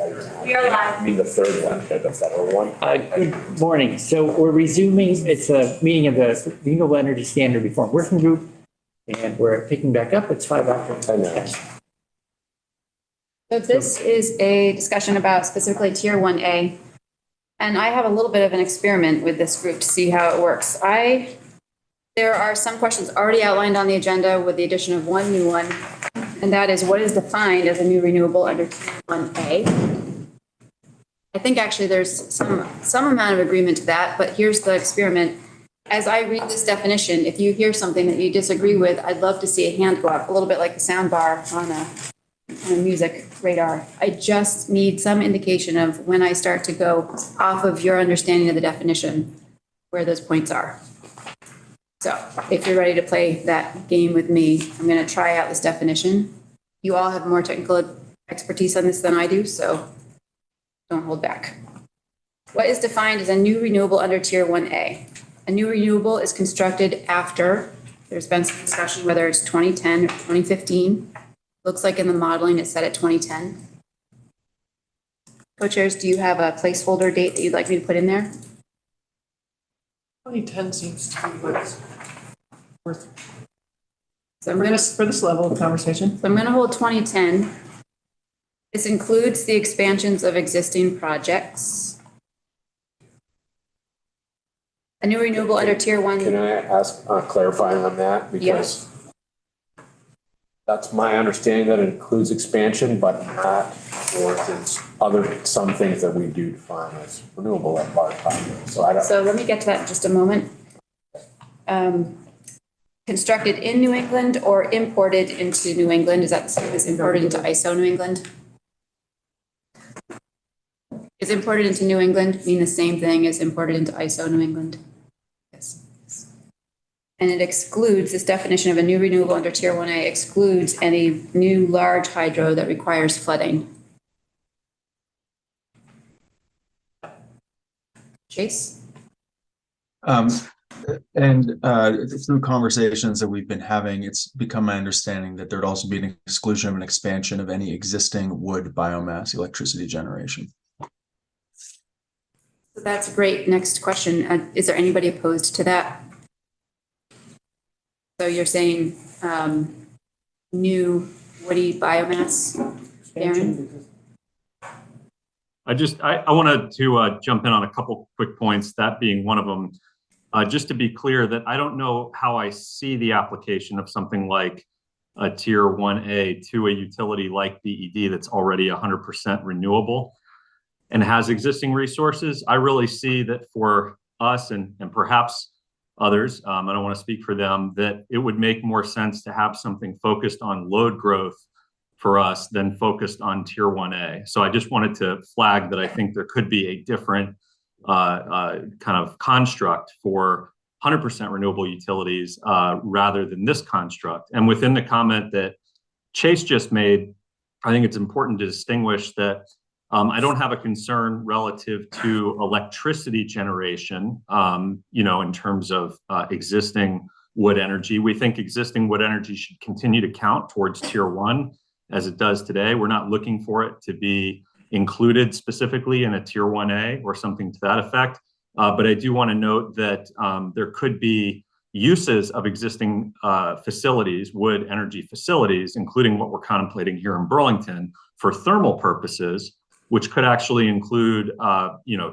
We are live. I mean, the third one, the federal one. Good morning. So we're resuming, it's a meeting of the Renewable Energy Standard Reform Working Group, and we're picking back up. It's 5 after 10. So this is a discussion about specifically Tier 1A. And I have a little bit of an experiment with this group to see how it works. There are some questions already outlined on the agenda with the addition of one new one, and that is what is defined as a new renewable under Tier 1A. I think actually there's some amount of agreement to that, but here's the experiment. As I read this definition, if you hear something that you disagree with, I'd love to see a hand go up, a little bit like the sound bar on a music radar. I just need some indication of when I start to go off of your understanding of the definition, where those points are. So if you're ready to play that game with me, I'm going to try out this definition. You all have more technical expertise on this than I do, so don't hold back. What is defined as a new renewable under Tier 1A? A new renewable is constructed after, there's been some discussion whether it's 2010 or 2015. Looks like in the modeling it's set at 2010. Co-chairs, do you have a placeholder date that you'd like me to put in there? 2010 seems to be what's worth So for this level of conversation. So I'm going to hold 2010. This includes the expansions of existing projects. A new renewable under Tier 1. Can I ask, clarifying on that? Because Yes. that's my understanding that it includes expansion, but not, for instance, some things that we do define as renewable at large time. So let me get to that in just a moment. Constructed in New England or imported into New England? Is that the same as imported into ISO New England? Is imported into New England mean the same thing as imported into ISO New England? Yes. And it excludes, this definition of a new renewable under Tier 1A excludes any new large hydro that requires flooding. Chase? Through conversations that we've been having, it's become my understanding that there'd also be an exclusion of an expansion of any existing wood biomass electricity generation. So that's great. Next question. Is there anybody opposed to that? So you're saying new woody biomass, Darren? I wanted to jump in on a couple quick points, that being one of them. Just to be clear that I don't know how I see the application of something like a Tier 1A to a utility like BED that's already 100% renewable and has existing resources. I really see that for us and perhaps others, I don't want to speak for them, that it would make more sense to have something focused on load growth for us than focused on Tier 1A. So I just wanted to flag that I think there could be a different kind of construct for 100% renewable utilities rather than this construct. And within the comment that Chase just made, I think it's important to distinguish that I don't have a concern relative to electricity generation, in terms of existing wood energy. We think existing wood energy should continue to count towards Tier 1 as it does today. We're not looking for it to be included specifically in a Tier 1A or something to that effect. But I do want to note that there could be uses of existing facilities, wood energy facilities, including what we're contemplating here in Burlington for thermal purposes, which could actually include,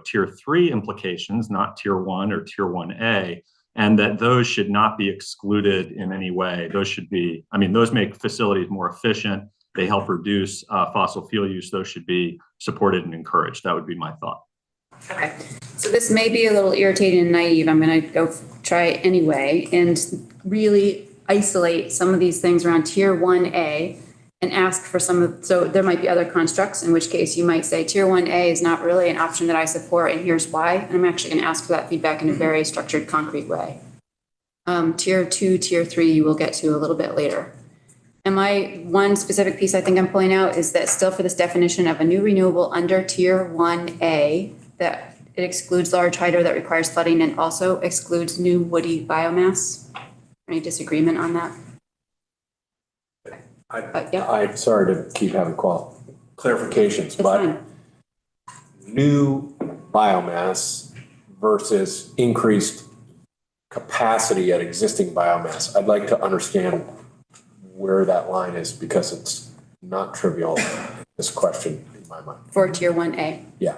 Tier 3 implications, not Tier 1 or Tier 1A, and that those should not be excluded in any way. Those should be, those make facilities more efficient. They help reduce fossil fuel use. Those should be supported and encouraged. That would be my thought. Okay, so this may be a little irritating and naive. I'm going to go try it anyway and really isolate some of these things around Tier 1A and ask for so there might be other constructs, in which case you might say Tier 1A is not really an option that I support, and here's why. And I'm actually going to ask for that feedback in a very structured, concrete way. Tier 2, Tier 3, you will get to a little bit later. And my one specific piece I think I'm pulling out is that still for this definition of a new renewable under Tier 1A, that it excludes large hydro that requires flooding and also excludes new woody biomass. Any disagreement on that? I'm sorry to keep having clarifications, but new biomass versus increased capacity at existing biomass. I'd like to understand where that line is because it's not trivial, this question in my mind. For tier 1A. Yeah.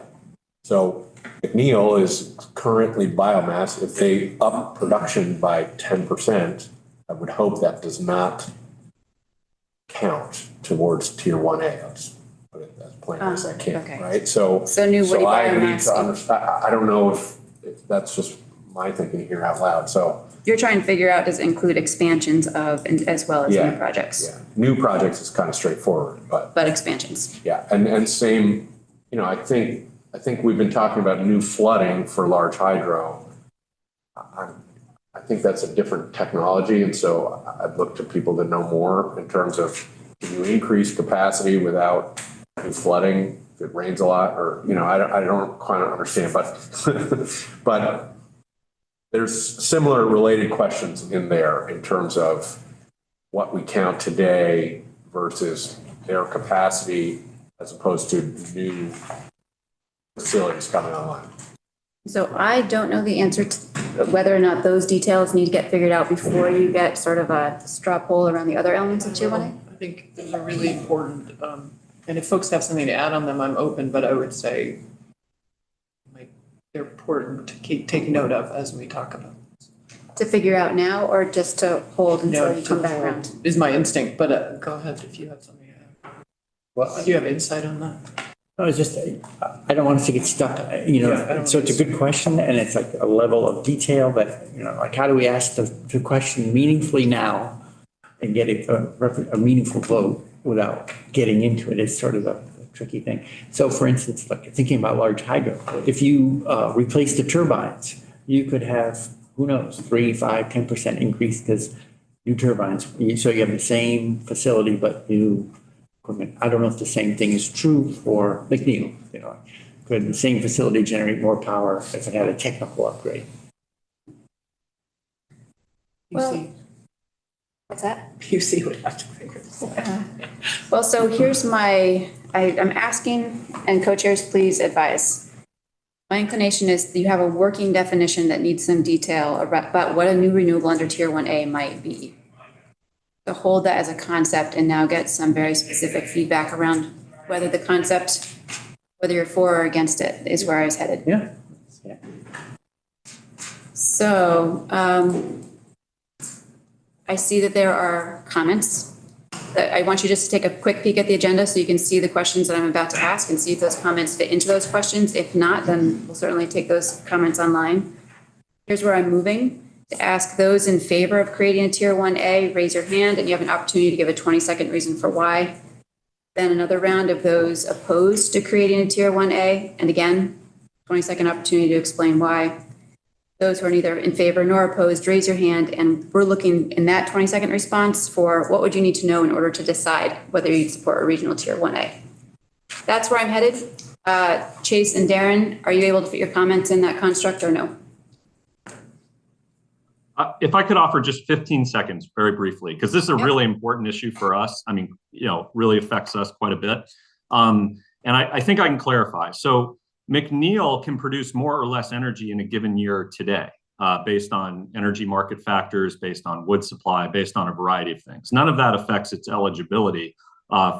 So McNeil is currently biomass. If they up production by 10%, I would hope that does not count towards tier 1A. I'll just put it as plain as I can, Okay. right? So new woody I need biomass. to understand, I don't know if that's just my thinking here out loud. So You're trying to figure out, does it include expansions of, and as well as Yeah. new projects? yeah, new projects is kind of straightforward, but But expansions. yeah, and same, I think we've been talking about new flooding for large hydro. I think that's a different technology, and so I'd look to people that know more in terms of, can you increase capacity without new flooding if it rains a lot, or, I don't quite understand, but there's similar related questions in there in terms of what we count today versus their capacity as opposed to new facilities coming online. So I don't know the answer to whether or not those details need to get figured out before you get sort of a straw poll around the other elements of tier 1A. I think those are really important. And if folks have something to add on them, I'm open, but I would say they're important to keep taking note of as we talk about. To figure out now, or just to hold until you come back around? Is my instinct, but go ahead if you have something to add. Well, Do you have insight on that? No, it's just, I don't want us to get stuck, so it's a good question and it's like a level of detail, but, like how do we ask the question meaningfully now and get a meaningful vote without getting into it is sort of a tricky thing. So for instance, like thinking about large hydro, if you replace the turbines, you could have, who knows, 3, 5, 10% increase because new turbines, so you have the same facility, but new equipment. I don't know if the same thing is true for McNeil, could the same facility generate more power if it had a technical upgrade? Well, what's that? You would have to figure this out. Well, so here's I'm asking, and co-chairs, please advise. My inclination is you have a working definition that needs some detail about what a new renewable under tier 1A might be. To hold that as a concept and now get some very specific feedback around whether the concept, whether you're for or against it, is where I was headed. Yeah. So I see that there are comments. I want you just to take a quick peek at the agenda so you can see the questions that I'm about to ask and see if those comments fit into those questions. If not, then we'll certainly take those comments online. Here's where I'm moving. To ask those in favor of creating a tier 1A, raise your hand, and you have an opportunity to give a 20-second reason for why. Then another round of those opposed to creating a tier 1A, and again, 20-second opportunity to explain why. Those who are neither in favor nor opposed, raise your hand, and we're looking in that 20-second response for what would you need to know in order to decide whether you support a regional tier 1A. That's where I'm headed. Chase and Darren, are you able to put your comments in that construct or no? If I could offer just 15 seconds very briefly, because this is a really important issue for us. I mean, really affects us quite a bit. And I think I can clarify. So McNeil can produce more or less energy in a given year today, based on energy market factors, based on wood supply, based on a variety of things. None of that affects its eligibility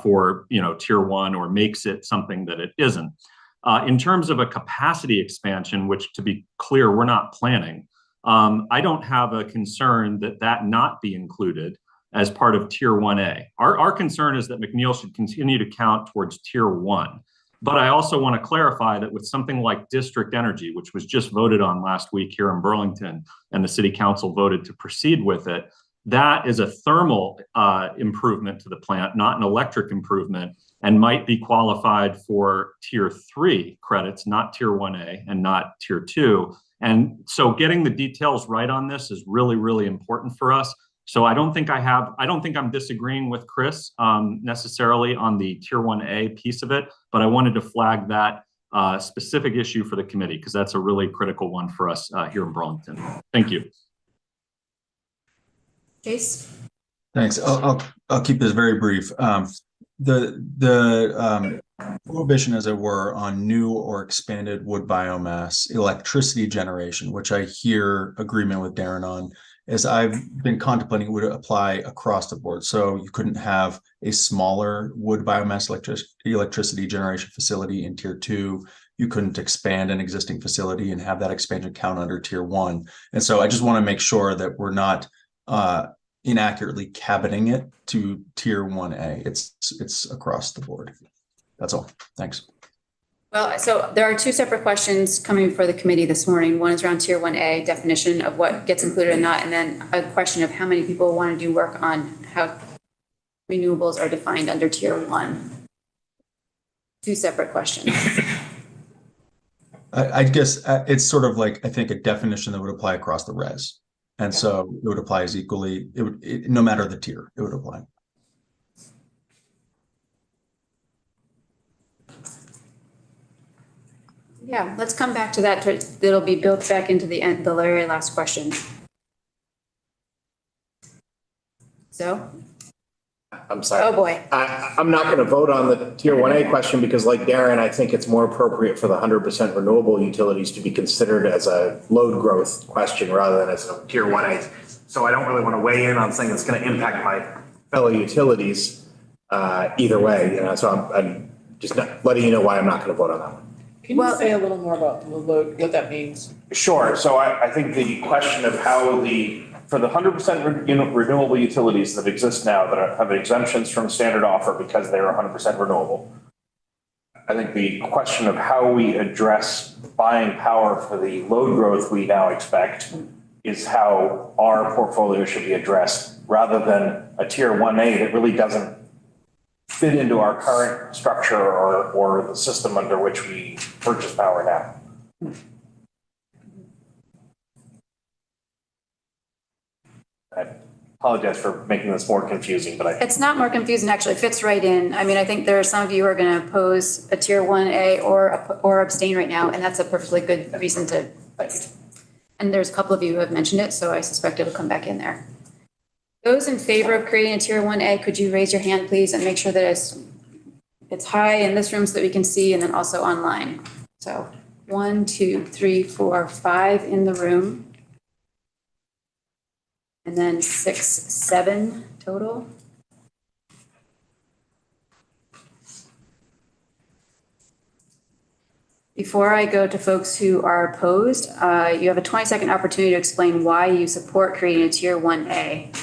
for tier 1 or makes it something that it isn't. In terms of a capacity expansion, which to be clear, we're not planning, I don't have a concern that not be included as part of tier 1A. Our concern is that McNeil should continue to count towards tier 1. But I also want to clarify that with something like district energy, which was just voted on last week here in Burlington, and the city council voted to proceed with it, that is a thermal improvement to the plant, not an electric improvement, and might be qualified for tier 3 credits, not tier 1A and not tier 2. And so getting the details right on this is really, really important for us. So I don't think I'm disagreeing with Chris necessarily on the tier 1A piece of it, but I wanted to flag that specific issue for the committee because that's a really critical one for us here in Burlington. Thank you. Chase? Thanks. I'll keep this very brief. the prohibition, as it were, on new or expanded wood biomass electricity generation, which I hear agreement with Darren on, as I've been contemplating, would apply across the board. So you couldn't have a smaller wood biomass electricity generation facility in tier 2. You couldn't expand an existing facility and have that expansion count under tier 1. And so I just want to make sure that we're not inaccurately cabining it to tier 1A. It's across the board. That's all. Thanks. Well, so there are two separate questions coming for the committee this morning. One is around tier 1A definition of what gets included and not, and then a question of how many people want to do work on how renewables are defined under tier 1. Two separate questions. I guess it's sort of like, I think, a definition that would apply across the res. And so it would apply as equally, no matter the tier, it would apply. Yeah, let's come back to that. It'll be built back into the end, the very last question. So, I'm sorry. oh boy. I'm not going to vote on the tier 1A question because, like Darren, I think it's more appropriate for the 100% renewable utilities to be considered as a load growth question rather than as a tier 1A. So I don't really want to weigh in on something that's going to impact my fellow utilities either way. So I'm just not letting you know why I'm not going to vote on that one. Can you say a little more about the load, what that means? Sure. So I think the question of how for the 100% renewable utilities that exist now that have exemptions from standard offer because they are 100% renewable, I think the question of how we address buying power for the load growth we now expect is how our portfolio should be addressed rather than a tier 1A that really doesn't fit into our current structure or the system under which we purchase power now. I apologize for making this more confusing, but It's not more confusing, actually. It fits right in. I mean, I think there are some of you who are going to oppose a tier 1A or abstain right now, and that's a perfectly good reason to vote. And there's a couple of you who have mentioned it, so I suspect it'll come back in there. Those in favor of creating a tier 1A, could you raise your hand, please, and make sure that it's high in this room so that we can see, and then also online. So 1, 2, 3, 4, 5 in the room. And then 6, 7 total. Before I go to folks who are opposed, you have a 20-second opportunity to explain why you support creating a tier 1A.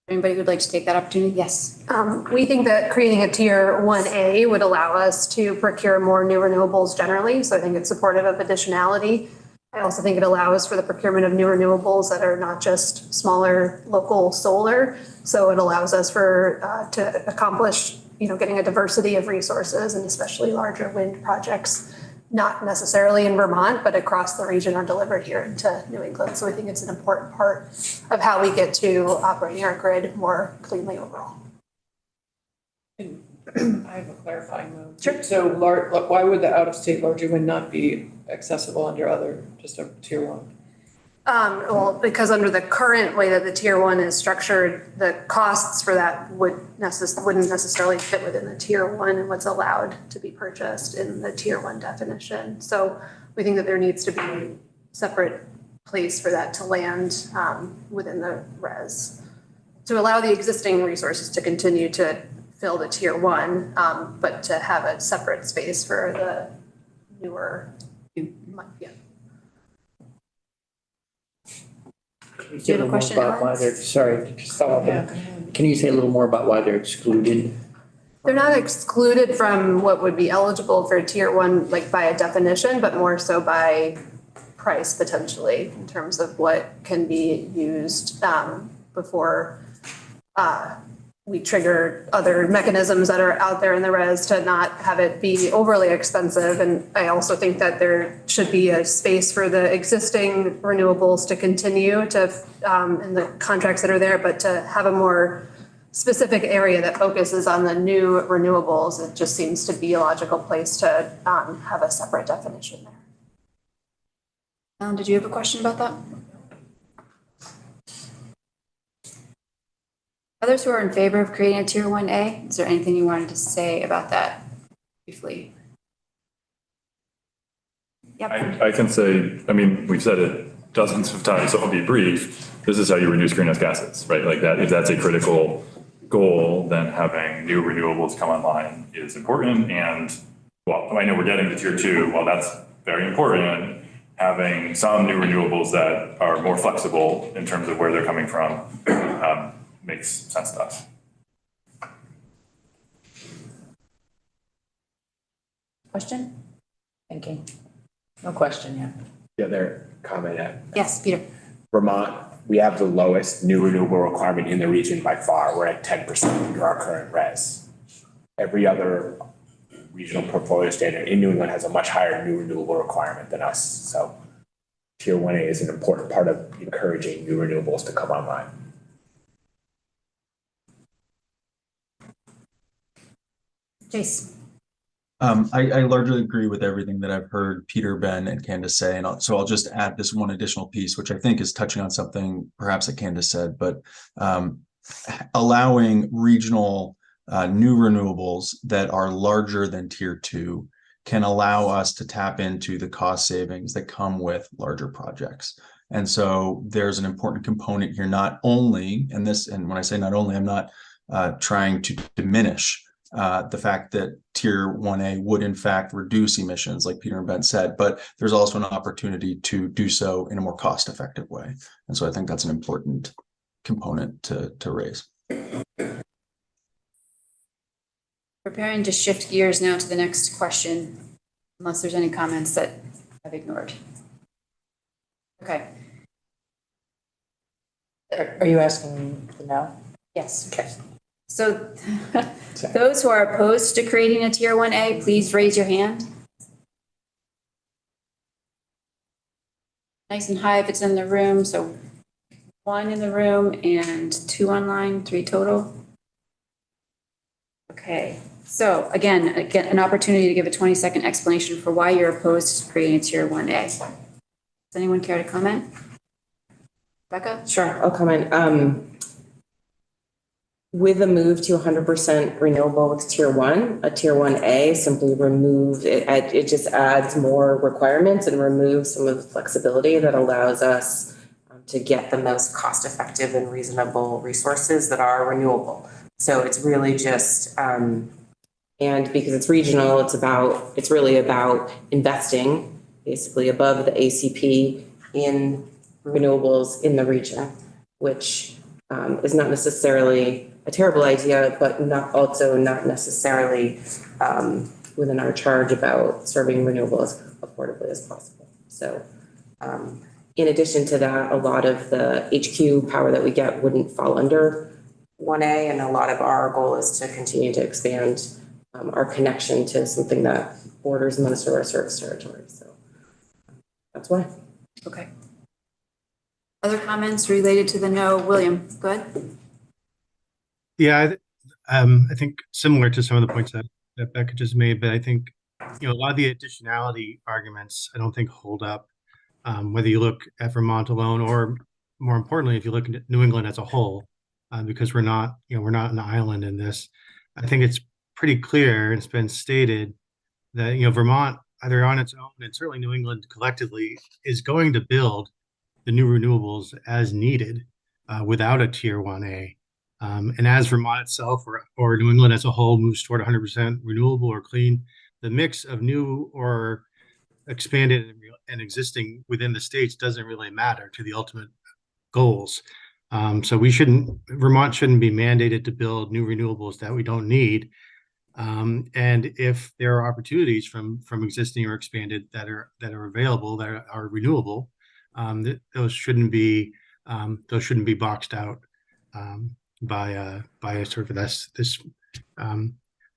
Anybody who'd like to take that opportunity? Yes. We think that creating a tier 1A would allow us to procure more new renewables generally. So I think it's supportive of additionality. I also think it allows for the procurement of new renewables that are not just smaller local solar. So it allows us to accomplish, getting a diversity of resources and especially larger wind projects, not necessarily in Vermont, but across the region are delivered here into New England. So I think it's an important part of how we get to operating our grid more cleanly overall. I have a clarifying though. Sure. So why would the out-of-state larger wind not be accessible under just a tier 1? Well, because under the current way that the tier 1 is structured, the costs for that wouldn't necessarily fit within the tier 1 and what's allowed to be purchased in the tier 1 definition. So we think that there needs to be a separate place for that to land within the res to allow the existing resources to continue to fill the tier 1, but to have a separate space for the newer, yeah. Do you have a question, Alex? Sorry, just follow up. Can you say a little more about why they're excluded? They're not excluded from what would be eligible for tier 1, like by a definition, but more so by price potentially in terms of what can be used before we trigger other mechanisms that are out there in the res to not have it be overly expensive. And I also think that there should be a space for the existing renewables to continue to in the contracts that are there, but to have a more specific area that focuses on the new renewables. It just seems to be a logical place to have a separate definition there. Alan, did you have a question about that? Others who are in favor of creating a tier 1A, is there anything you wanted to say about that briefly? Yep. I can say, I mean, we've said it dozens of times, so I'll be brief. This is how you reduce greenhouse gases, right? Like that, if that's a critical goal, then having new renewables come online is important. And well, I know we're getting to tier 2. Well, that's very important. Having some new renewables that are more flexible in terms of where they're coming from makes sense to us. Question? Thinking. No question yet. The other comment at Yes, Peter. Vermont, we have the lowest new renewable requirement in the region by far. We're at 10% under our current res. Every other regional portfolio standard in New England has a much higher new renewable requirement than us. So tier 1A is an important part of encouraging new renewables to come online. Jace. I largely agree with everything that I've heard Peter, Ben, and Candace say, and so I'll just add this one additional piece, which I think is touching on something perhaps that Candace said, but allowing regional new renewables that are larger than tier 2 can allow us to tap into the cost savings that come with larger projects. And so there's an important component here, not only, and when I say not only, I'm not trying to diminish the fact that tier 1A would in fact reduce emissions, like Peter and Ben said, but there's also an opportunity to do so in a more cost-effective way. And so I think that's an important component to raise. Preparing to shift gears now to the next question, unless there's any comments that I've ignored. Okay. Are you asking the no? Yes. Okay. So those who are opposed to creating a tier 1A, please raise your hand. Nice and high if it's in the room. So 1 in the room and 2 online, 3 total. Okay. So again, an opportunity to give a 20-second explanation for why you're opposed to creating a tier 1A. Does anyone care to comment? Becca? Sure, I'll comment. With a move to 100% renewable with tier 1, a tier 1A simply remove it. It just adds more requirements and removes some of the flexibility that allows us to get the most cost-effective and reasonable resources that are renewable. So it's really just, and because it's regional, it's really about investing basically above the ACP in renewables in the region, which is not necessarily a terrible idea, but not necessarily within our charge about serving renewable as affordably as possible. So in addition to that, a lot of the HQ power that we get wouldn't fall under 1A, and a lot of our goal is to continue to expand our connection to something that borders most of our service territory. So that's why. Okay. Other comments related to the no? William, go ahead. Yeah, I think similar to some of the points that Becca just made, but I think, a lot of the additionality arguments I don't think hold up, whether you look at Vermont alone or more importantly, if you look at New England as a whole, because we're not an island in this. I think it's pretty clear, and it's been stated that, Vermont, either on its own and certainly New England collectively, is going to build the new renewables as needed without a tier 1A. And as Vermont itself or New England as a whole moves toward 100% renewable or clean, the mix of new or expanded and existing within the states doesn't really matter to the ultimate goals. So Vermont shouldn't be mandated to build new renewables that we don't need. And if there are opportunities from existing or expanded that are available that are renewable, those shouldn't be boxed out by sort of this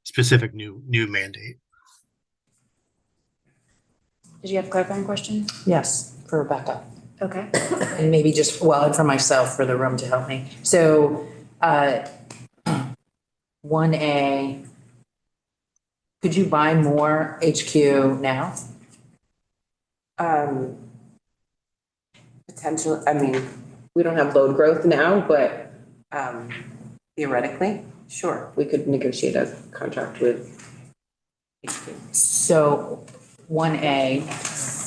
specific new mandate. Did you have a clarifying question? Yes, for Rebecca. Okay. And maybe just, and for myself, for the room to help me. So 1A, could you buy more HQ now? Potentially, I mean, we don't have load growth now, but Theoretically, sure. We could negotiate a contract with. So 1A,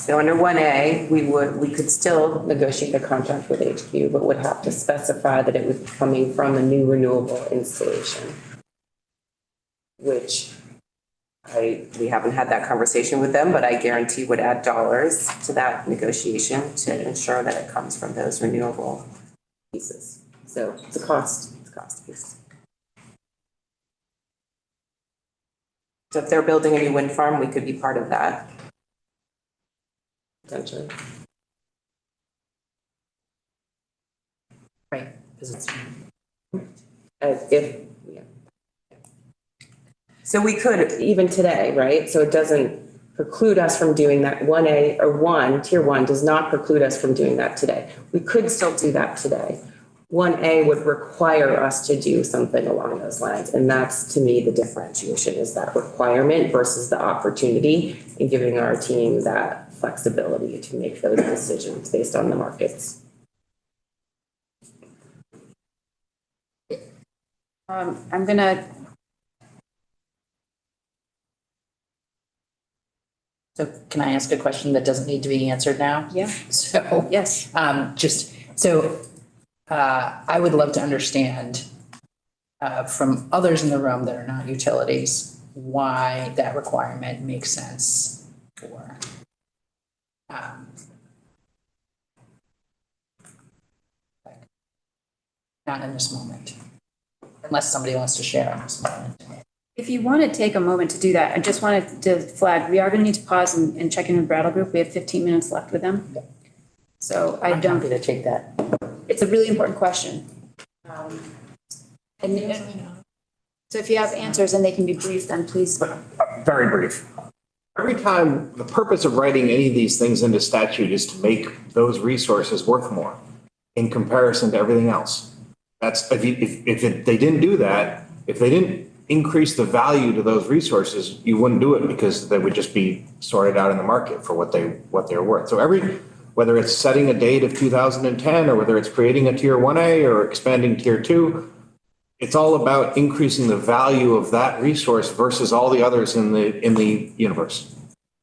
So under 1A, we could still negotiate a contract with HQ, but would have to specify that it was coming from a new renewable installation. Which we haven't had that conversation with them, but I guarantee would add dollars to that negotiation to ensure that it comes from those renewable pieces. So it's a cost piece. So if they're building a new wind farm, we could be part of that. Potentially. right, because it's, Yeah. So we could, even today, right? So it doesn't preclude us from doing that. 1A or tier 1 does not preclude us from doing that today. We could still do that today. 1A would require us to do something along those lines. And that's, to me, the differentiation is that requirement versus the opportunity and giving our team that flexibility to make those decisions based on the markets. I'm gonna, so can I ask a question that doesn't need to be answered now? yeah, So, yes. I would love to understand from others in the room that are not utilities, why that requirement makes sense for not in this moment, unless somebody wants to share in this moment. If you want to take a moment to do that, I just wanted to flag, we are going to need to pause and check in with Brattle Group. We have 15 minutes left with them. So I'm happy to take that. It's a really important question. And so if you have answers and they can be brief, then please. Very brief. Every time, the purpose of writing any of these things into statute is to make those resources worth more in comparison to everything else. That's, if they didn't do that, if they didn't increase the value to those resources, you wouldn't do it because they would just be sorted out in the market for what they're worth. So whether it's setting a date of 2010 or whether it's creating a tier 1A or expanding tier 2, it's all about increasing the value of that resource versus all the others in the universe.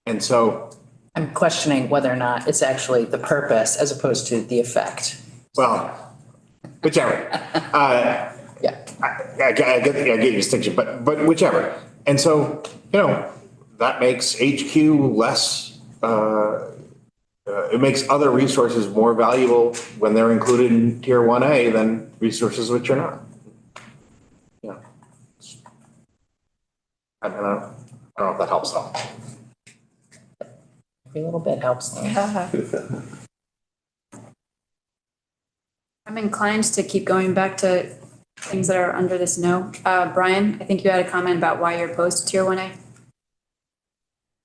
And so I'm questioning whether or not it's actually the purpose as opposed to the effect. well, whichever. Yeah. I get your distinction, but whichever. And so, that makes HQ less, it makes other resources more valuable when they're included in tier 1A than resources which are not. Yeah. I don't know if that helps at all. Every little bit helps. I'm inclined to keep going back to things that are under this no. Brian, I think you had a comment about why you're opposed to tier 1A.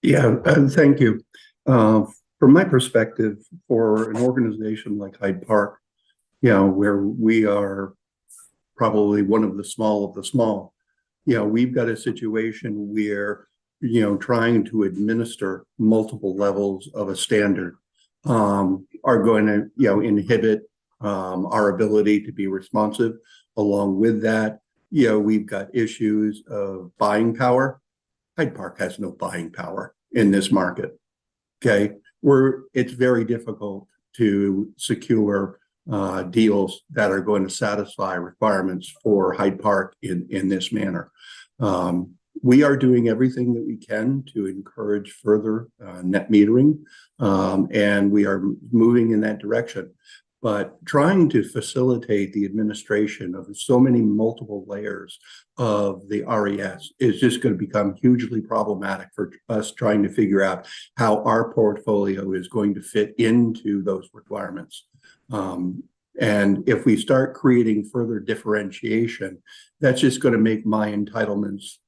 Yeah, thank you. From my perspective, for an organization like Hyde Park, where we are probably one of the small, we've got a situation where, trying to administer multiple levels of a standard are going to, inhibit our ability to be responsive. Along with that, we've got issues of buying power. Hyde Park has no buying power in this market. Okay, it's very difficult to secure deals that are going to satisfy requirements for Hyde Park in this manner. We are doing everything that we can to encourage further net metering, and we are moving in that direction. But trying to facilitate the administration of so many multiple layers of the RES is just going to become hugely problematic for us trying to figure out how our portfolio is going to fit into those requirements. And if we start creating further differentiation, that's just going to make my entitlements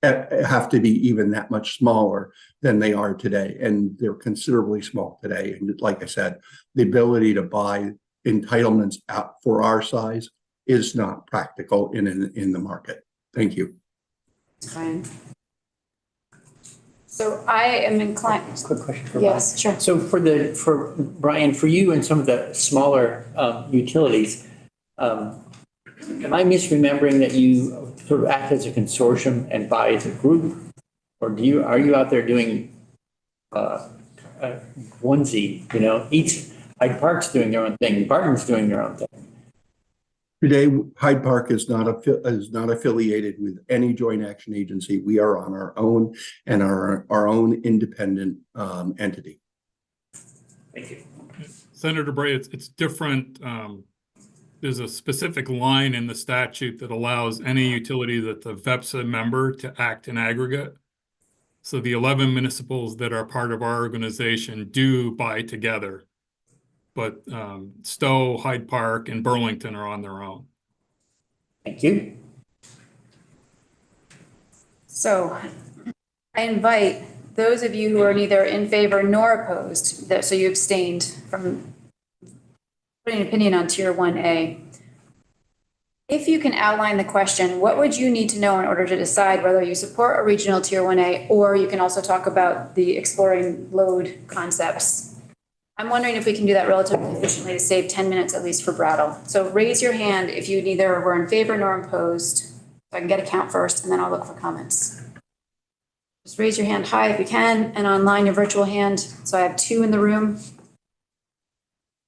have to be even that much smaller than they are today. And they're considerably small today. And like I said, the ability to buy entitlements out for our size is not practical in the market. Thank you. Fine. So I am inclined. Quick question for Brian. Yes, sure. So for Brian, for you and some of the smaller utilities, Am I misremembering that you sort of act as a consortium and buy as a group? Or are you out there doing onesie, each, Hyde Park's doing their own thing, Barton's doing their own thing? Today, Hyde Park is not affiliated with any joint action agency. We are on our own and our own independent entity. Thank you. Senator Bray, it's different. There's a specific line in the statute that allows any utility that's a VEPSA member to act in aggregate. So the 11 municipals that are part of our organization do buy together. But Stowe, Hyde Park, and Burlington are on their own. Thank you. So I invite those of you who are neither in favor nor opposed, so you abstained from putting an opinion on Tier 1A. If you can outline the question, what would you need to know in order to decide whether you support a regional Tier 1A, or you can also talk about the exploring load concepts? I'm wondering if we can do that relatively efficiently to save 10 minutes at least for Brattle. So raise your hand if you neither were in favor nor opposed. So I can get a count first, and then I'll look for comments. Just raise your hand high if you can, and online your virtual hand. So I have 2 in the room,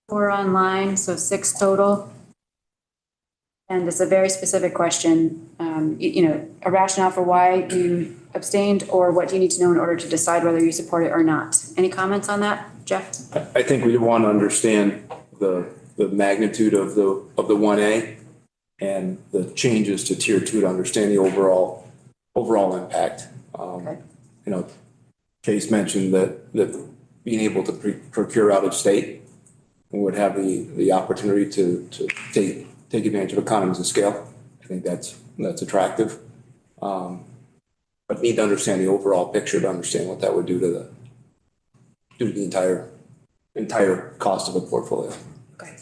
4 online, so 6 total. And it's a very specific question, a rationale for why you abstained, or what do you need to know in order to decide whether you support it or not? Any comments on that, Jeff? I think we want to understand the magnitude of the 1A and the changes to Tier 2 to understand the overall impact. Okay. Case mentioned that being able to procure out of state would have the opportunity to take advantage of economies of scale. I think that's attractive. But need to understand the overall picture to understand what that would do to the entire cost of a portfolio. Okay.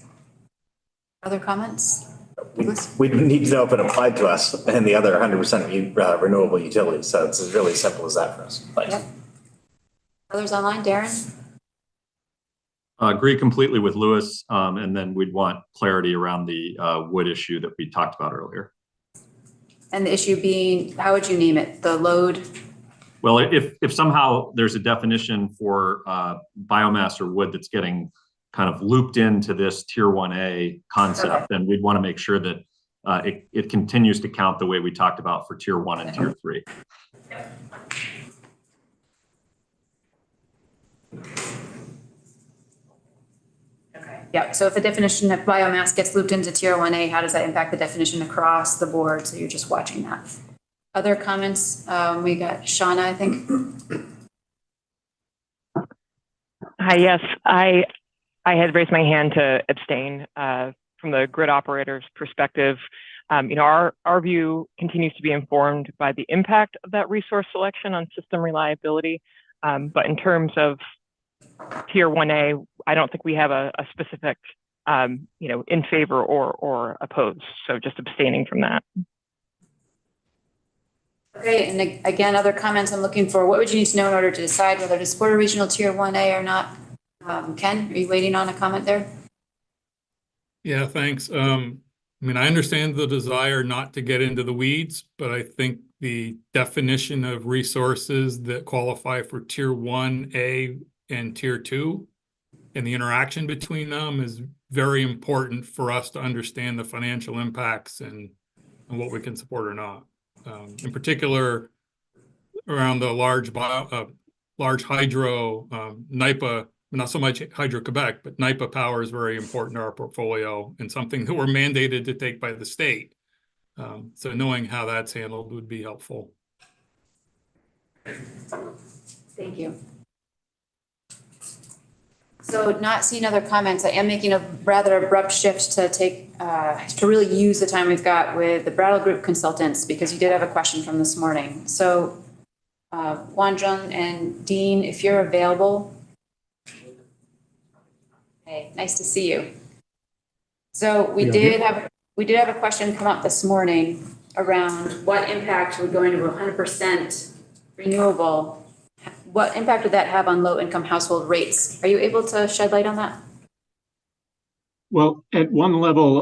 Other comments? We need to know if it applied to us and the other 100% renewable utilities. So it's as really simple as that for us. Thanks. Yep. Others online, Darren? Agree completely with Lewis. And then we'd want clarity around the wood issue that we talked about earlier. And the issue being, how would you name it? The load? Well, if somehow there's a definition for biomass or wood that's getting kind of looped into this Tier 1A concept, then we'd want to make sure that it continues to count the way we talked about for Tier 1 and Tier 3. Yeah, so if the definition of biomass gets looped into Tier 1A, how does that impact the definition across the board? So you're just watching that. Other comments? We got Shauna, I think. Hi, yes, I had raised my hand to abstain from the grid operator's perspective. Our view continues to be informed by the impact of that resource selection on system reliability. But in terms of Tier 1A, I don't think we have a specific, in favor or opposed. So just abstaining from that. Okay, and again, other comments I'm looking for. What would you need to know in order to decide whether to support a regional Tier 1A or not? Ken, are you waiting on a comment there? Yeah, thanks. I understand the desire not to get into the weeds, but I think the definition of resources that qualify for Tier 1A and Tier 2 and the interaction between them is very important for us to understand the financial impacts and what we can support or not. In particular, around the large hydro, NIPA, not so much Hydro-Quebec, but NIPA power is very important to our portfolio and something that we're mandated to take by the state. So knowing how that's handled would be helpful. Thank you. So not seeing other comments, I am making a rather abrupt shift to really use the time we've got with the Brattle Group consultants, because you did have a question from this morning. So Wanjun and Dean, if you're available. Hey, nice to see you. So we did have a question come up this morning around what impact would going to 100% renewable. What impact would that have on low-income household rates? Are you able to shed light on that? Well, at one level,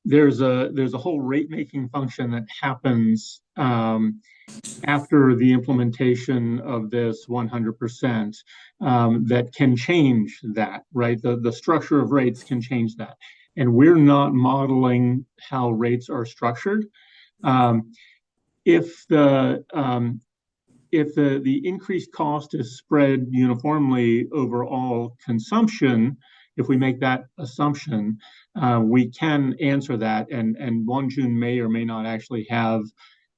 there's a whole rate making function that happens after the implementation of this 100% that can change that, right? The structure of rates can change that. And we're not modeling how rates are structured. If the increased cost is spread uniformly over all consumption, if we make that assumption, we can answer that, and Wonjun may or may not actually have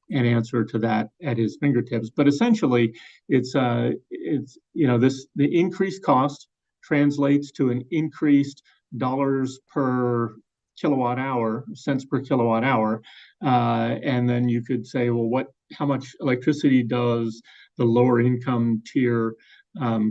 an answer to that at his fingertips. But essentially, it's the increased cost translates to an increased dollars per kilowatt hour, cents per kilowatt hour, and then you could say, well, how much electricity does the lower income tier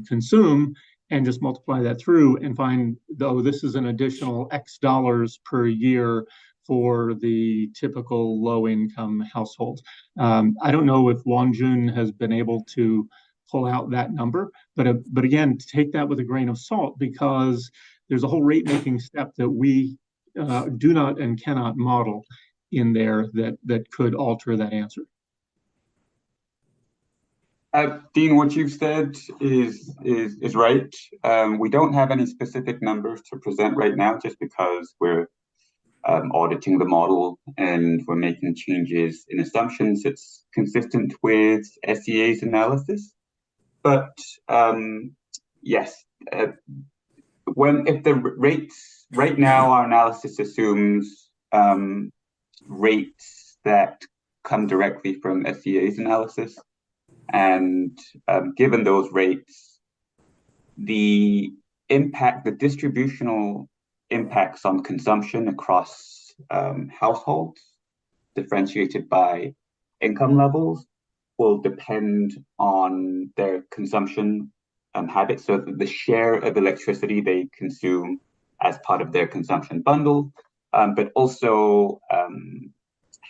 consume? And just multiply that through and find, though, this is an additional X dollars per year for the typical low-income household. I don't know if Wonjun has been able to pull out that number, but again, take that with a grain of salt, because there's a whole rate-making step that we do not and cannot model in there that could alter that answer. Dean, what you've said is right. We don't have any specific numbers to present right now, just because we're auditing the model and we're making changes in assumptions. It's consistent with SEA's analysis. But yes, if the rates, right now our analysis assumes rates that come directly from SEA's analysis. And given those rates, the distributional impacts on consumption across households, differentiated by income levels, will depend on their consumption habits. So the share of electricity they consume as part of their consumption bundle, but also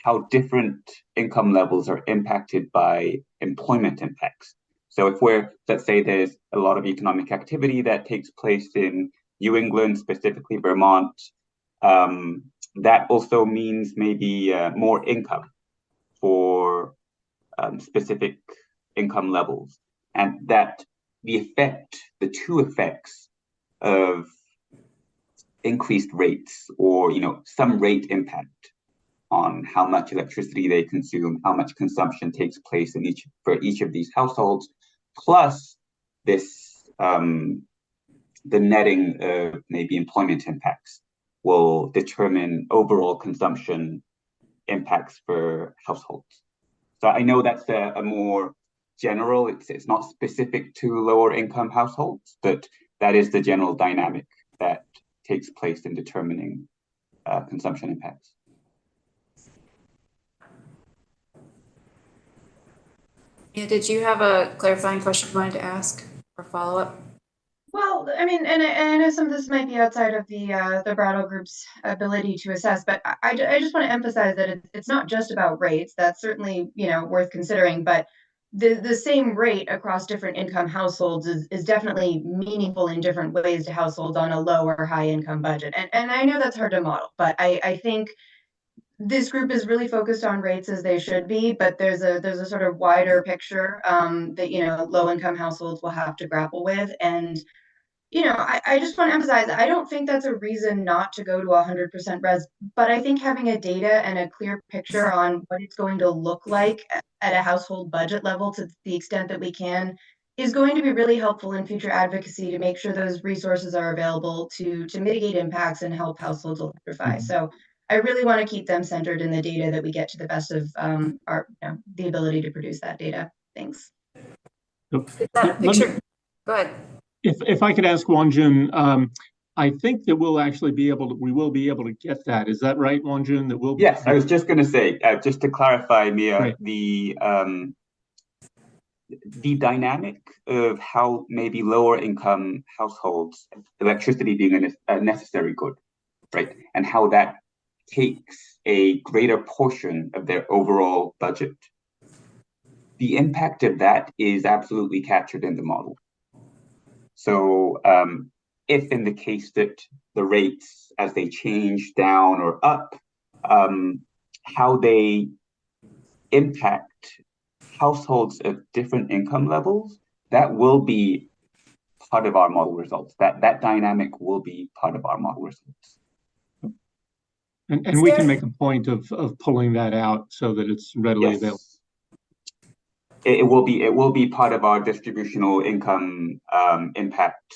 how different income levels are impacted by employment impacts. So if let's say there's a lot of economic activity that takes place in New England, specifically Vermont, that also means maybe more income for specific income levels. And that the two effects of increased rates, or some rate impact on how much electricity they consume, how much consumption takes place for each of these households, plus this the netting of maybe employment impacts will determine overall consumption impacts for households. So I know that's a more general, it's not specific to lower income households, but that is the general dynamic that takes place in determining consumption impacts. Yeah, did you have a clarifying question you wanted to ask or follow up? Well, I mean, and I know some of this might be outside of the Brattle Group's ability to assess, but I just want to emphasize that it's not just about rates. That's certainly, worth considering, but the same rate across different income households is definitely meaningful in different ways to households on a low or high income budget. And I know that's hard to model, but I think this group is really focused on rates, as they should be, but there's a sort of wider picture that low income households will have to grapple with. And I just want to emphasize, I don't think that's a reason not to go to 100% res, but I think having a data and a clear picture on what it's going to look like at a household budget level, to the extent that we can, is going to be really helpful in future advocacy to make sure those resources are available to mitigate impacts and help households electrify. So I really want to keep them centered in the data, that we get to the best of the ability to produce that data. Thanks. That picture, go ahead. If I could ask Wonjun, I think that we will be able to get that. Is that right, Wonjun? That will. Yes, I was just going to say, just to clarify, Mia, right. The dynamic of how maybe lower income households, electricity being a necessary good, right, and how that takes a greater portion of their overall budget. The impact of that is absolutely captured in the model. So if in the case that the rates, as they change down or up, how they impact households of different income levels, that will be part of our model results. That dynamic will be part of our model results. And we can make a point of pulling that out so that it's readily available. It will be part of our distributional income impact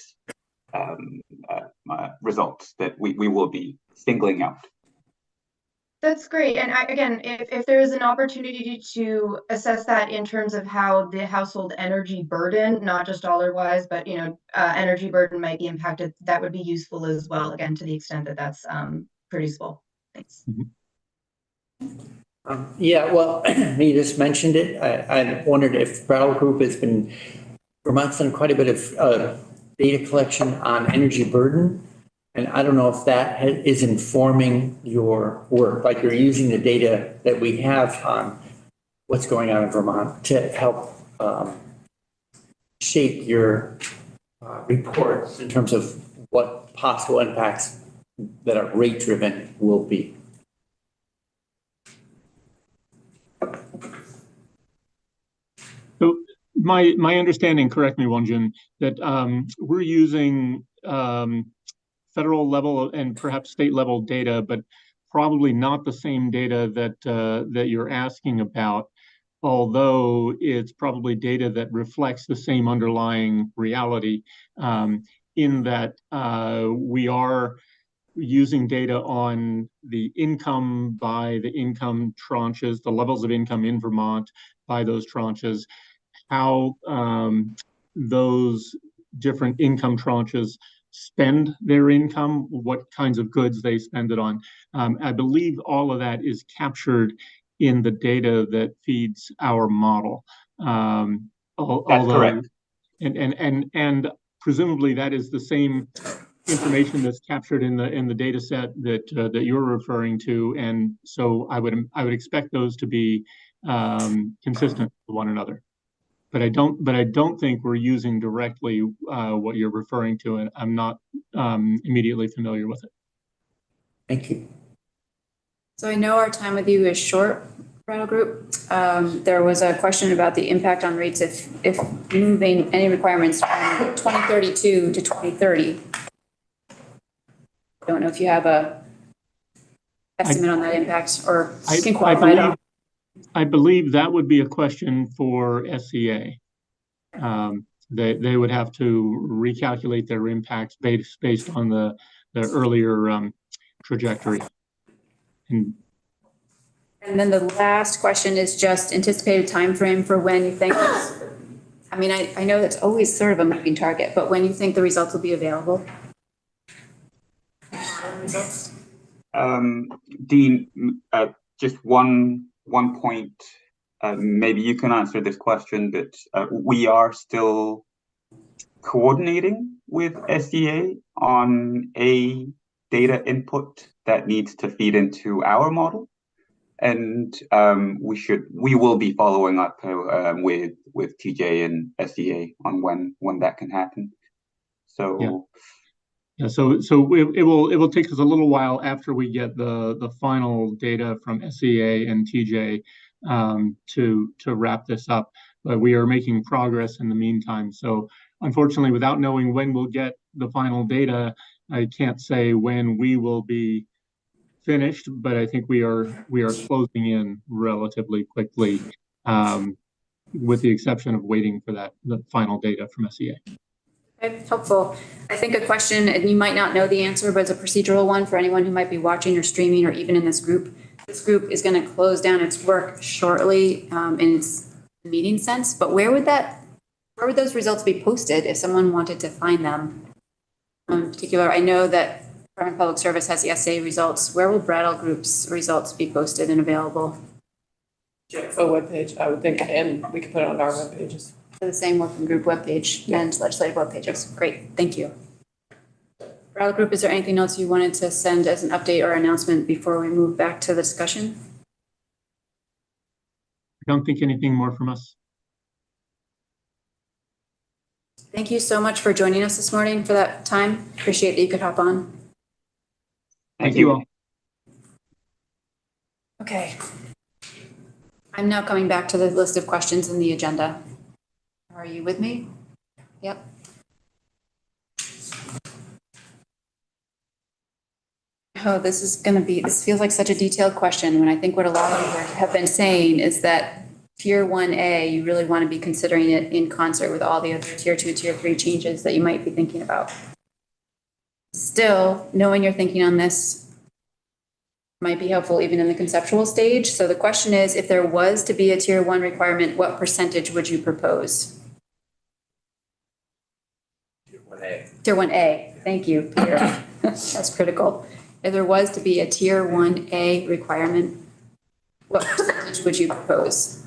results that we will be singling out. That's great. And again, if there is an opportunity to assess that in terms of how the household energy burden, not just dollar-wise, but energy burden might be impacted, that would be useful as well, again, to the extent that that's producible. Thanks. Yeah, well, you just mentioned it. I wondered if Brattle Group Vermont's done quite a bit of data collection on energy burden. And I don't know if that is informing your work, like you're using the data that we have on what's going on in Vermont to help shape your reports in terms of what possible impacts that are rate driven will be. So my understanding, correct me, Wonjun, that we're using federal level and perhaps state level data, but probably not the same data that you're asking about, although it's probably data that reflects the same underlying reality, in that we are using data on the income by the income tranches, the levels of income in Vermont by those tranches, how those different income tranches spend their income, what kinds of goods they spend it on. I believe all of that is captured in the data that feeds our model. That's correct. And presumably that is the same information that's captured in the data set that you're referring to, and so I would expect those to be consistent with one another. But I don't think we're using directly what you're referring to, and I'm not immediately familiar with it. Thank you. So I know our time with you is short, Brattle Group. There was a question about the impact on rates if moving any requirements from 2032 to 2030. I don't know if you have a estimate on that impact or can qualify it all. I believe that would be a question for SCA. They would have to recalculate their impacts based on the earlier trajectory. And then the last question is just anticipated time frame for when you think. I mean, I know that's always sort of a moving target, but when you think the results will be available. Dean, just one point, maybe you can answer this question, but we are still coordinating with SDA on a data input that needs to feed into our model. And we will be following up with TJ and SDA on when that can happen. So yeah, so it will take us a little while after we get the final data from SCA and TJ to wrap this up, but we are making progress in the meantime. So unfortunately, without knowing when we'll get the final data, I can't say when we will be finished, but I think we are closing in relatively quickly, with the exception of waiting for the final data from SCA. Okay, helpful. I think a question, and you might not know the answer, but it's a procedural one for anyone who might be watching or streaming or even in this group. This group is going to close down its work shortly in its meeting sense, but where would those results be posted if someone wanted to find them? In particular, I know that Department of Public Service has the SA results. Where will Brattle Group's results be posted and available? A webpage, I would think, and we could put it on our web pages. The same working group webpage and legislative web pages. Great, thank you. Brattle Group, is there anything else you wanted to send as an update or announcement before we move back to the discussion? I don't think anything more from us. Thank you so much for joining us this morning for that time. Appreciate that you could hop on. Thank you all. Okay. I'm now coming back to the list of questions in the agenda. Are you with me? Yep. Oh, this feels like such a detailed question when I think what a lot of you have been saying is that tier 1A, you really want to be considering it in concert with all the other tier 2, tier 3 changes that you might be thinking about. Still, knowing you're thinking on this might be helpful even in the conceptual stage. So the question is, if there was to be a tier 1 requirement, what percentage would you propose? Tier 1A. Tier 1A. Thank you, Peter. That's critical. If there was to be a tier 1A requirement, what percentage would you propose?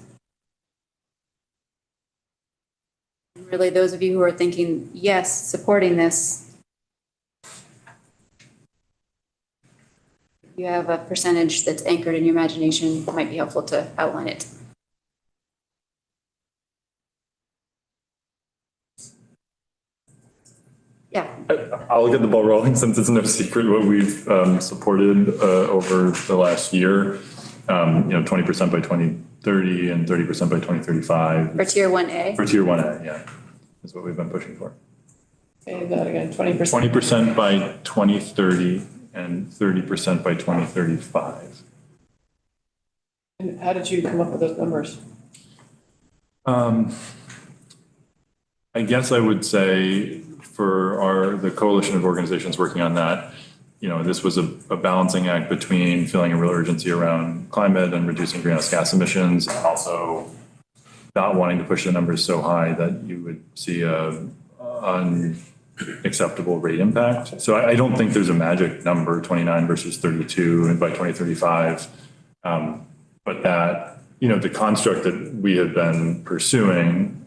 Really, those of you who are thinking, yes, supporting this, you have a percentage that's anchored in your imagination, it might be helpful to outline it. Yeah. I'll get the ball rolling since it's no secret what we've supported over the last year. 20% by 2030 and 30% by 2035. For tier 1A? For tier 1A, yeah, is what we've been pushing for. Say that again, 20%. 20% by 2030 and 30% by 2035. And how did you come up with those numbers? I guess I would say for the coalition of organizations working on that, this was a balancing act between feeling a real urgency around climate and reducing greenhouse gas emissions, and also not wanting to push the numbers so high that you would see a unacceptable rate impact. So I don't think there's a magic number, 29 versus 32 and by 2035. But that, the construct that we had been pursuing,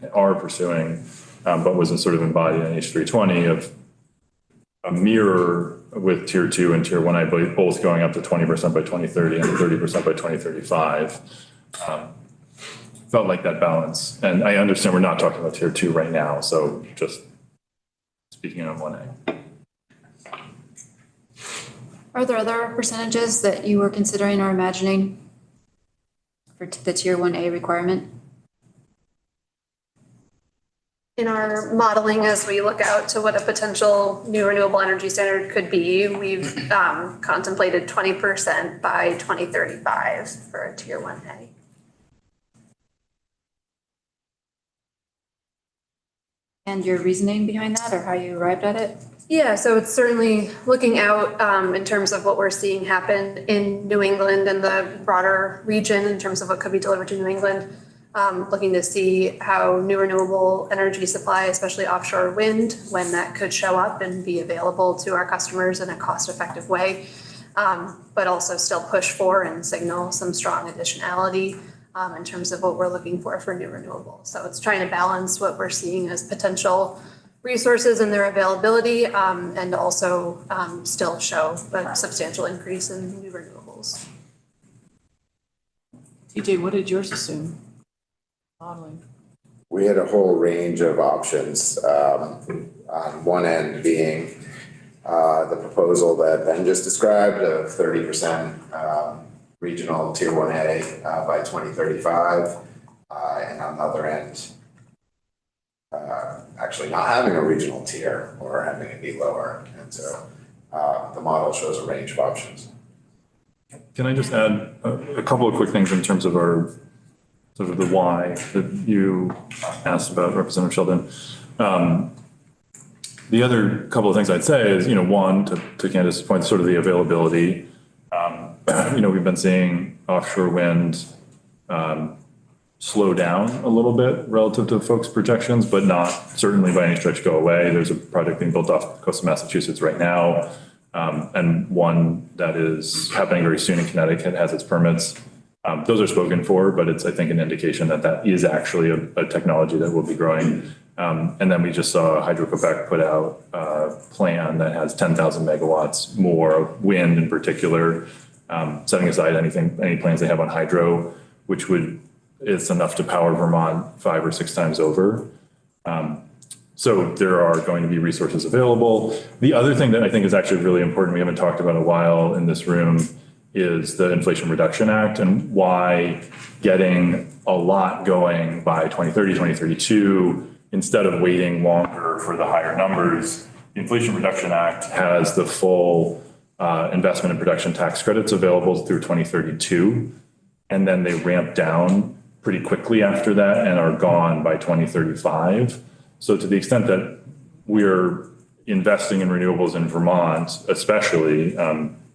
but wasn't sort of embodied in H320 of a mirror with tier 2 and tier 1A both going up to 20% by 2030 and 30% by 2035. Felt like that balance. And I understand we're not talking about tier 2 right now, so just speaking of 1A. Are there other percentages that you were considering or imagining for the tier 1A requirement? In our modeling, as we look out to what a potential new renewable energy standard could be, we've contemplated 20% by 2035 for a tier 1A. And your reasoning behind that, or how you arrived at it? Yeah, so it's certainly looking out in terms of what we're seeing happen in New England and the broader region in terms of what could be delivered to New England. Looking to see how new renewable energy supply, especially offshore wind, when that could show up and be available to our customers in a cost-effective way, but also still push for and signal some strong additionality in terms of what we're looking for new renewables. So it's trying to balance what we're seeing as potential resources and their availability, and also still show a substantial increase in new renewables. TJ, what did yours assume? Modeling. We had a whole range of options, on one end being the proposal that Ben just described of 30% regional tier 1A by 2035, and on the other end, actually not having a regional tier or having it be lower. And so the model shows a range of options. Can I just add a couple of quick things in terms of our sort of the why that you asked about, Representative Sheldon. The other couple of things I'd say is, one, to Candace's point, sort of the availability. We've been seeing offshore wind slow down a little bit relative to folks' projections, but not certainly by any stretch go away. There's a project being built off the coast of Massachusetts right now, and one that is happening very soon in Connecticut has its permits. Those are spoken for, but it's, I think, an indication that is actually a technology that will be growing. And then we just saw Hydro-Quebec put out a plan that has 10,000 megawatts more wind in particular, setting aside any plans they have on hydro, which it's enough to power Vermont 5 or 6 times over. So there are going to be resources available. The other thing that I think is actually really important, we haven't talked about in a while in this room, is the Inflation Reduction Act and why getting a lot going by 2030, 2032, instead of waiting longer for the higher numbers. The Inflation Reduction Act has the full investment and production tax credits available through 2032. And then they ramp down pretty quickly after that and are gone by 2035. So to the extent that we're investing in renewables in Vermont, especially,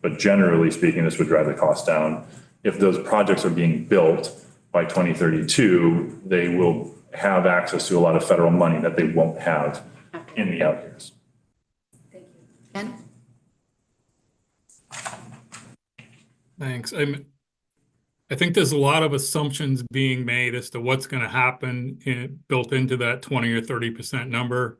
but generally speaking, this would drive the cost down. If those projects are being built by 2032, they will have access to a lot of federal money that they won't have in the out years. Thank you. Ken? Thanks. I think there's a lot of assumptions being made as to what's going to happen built into that 20 or 30% number.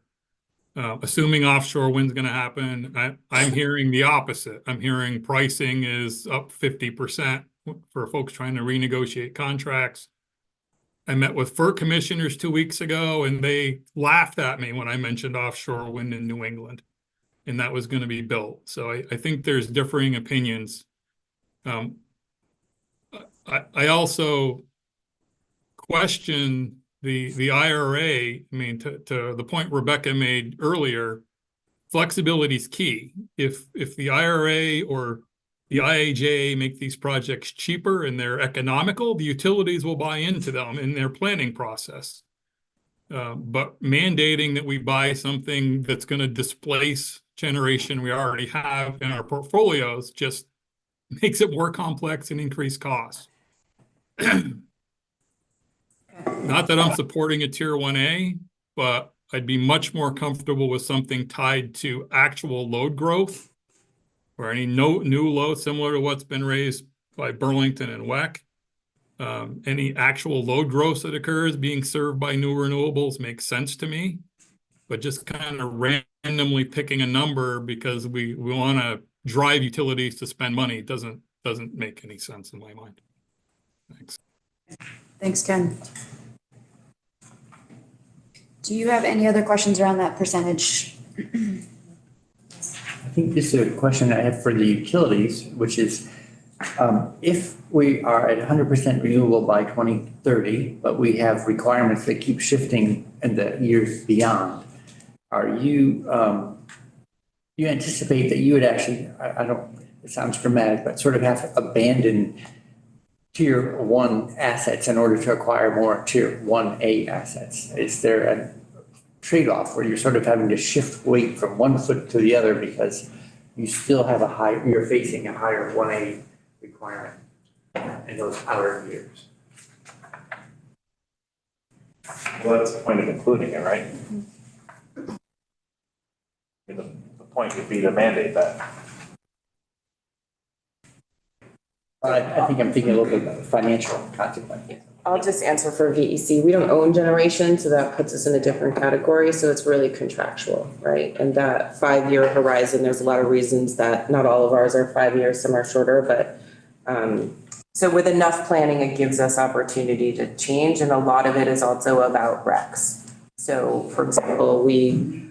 Assuming offshore wind's going to happen, I'm hearing the opposite. I'm hearing pricing is up 50% for folks trying to renegotiate contracts. I met with FERC commissioners 2 weeks ago, and they laughed at me when I mentioned offshore wind in New England, and that was going to be built. So I think there's differing opinions. I also question the IRA. I mean, to the point Rebecca made earlier, flexibility is key. If the IRA or the IAJ make these projects cheaper and they're economical, the utilities will buy into them in their planning process. But mandating that we buy something that's going to displace generation we already have in our portfolios just makes it more complex and increase costs. Not that I'm supporting a tier 1A, but I'd be much more comfortable with something tied to actual load growth or any new load similar to what's been raised by Burlington and WEC. Any actual load growth that occurs being served by new renewables makes sense to me, but just kind of randomly picking a number because we want to drive utilities to spend money doesn't make any sense in my mind. Thanks. Thanks, Ken. Do you have any other questions around that percentage? I think this is a question I have for the utilities, which is if we are at 100% renewable by 2030, but we have requirements that keep shifting in the years beyond, are you you anticipate that you would actually, I don't, it sounds dramatic, but sort of have to abandon tier 1 assets in order to acquire more tier 1A assets? Is there a trade-off where you're sort of having to shift weight from one foot to the other because you still have you're facing a higher 1A requirement in those outer years? Well, that's the point of including it, right? The point would be to mandate that. I think I'm thinking a little bit about the financial consequences. I'll just answer for VEC. We don't own generation, so that puts us in a different category. So it's really contractual, right? And that 5-year horizon, there's a lot of reasons that not all of ours are 5 years, some are shorter, but so with enough planning, it gives us opportunity to change. And a lot of it is also about RECs. So for example, we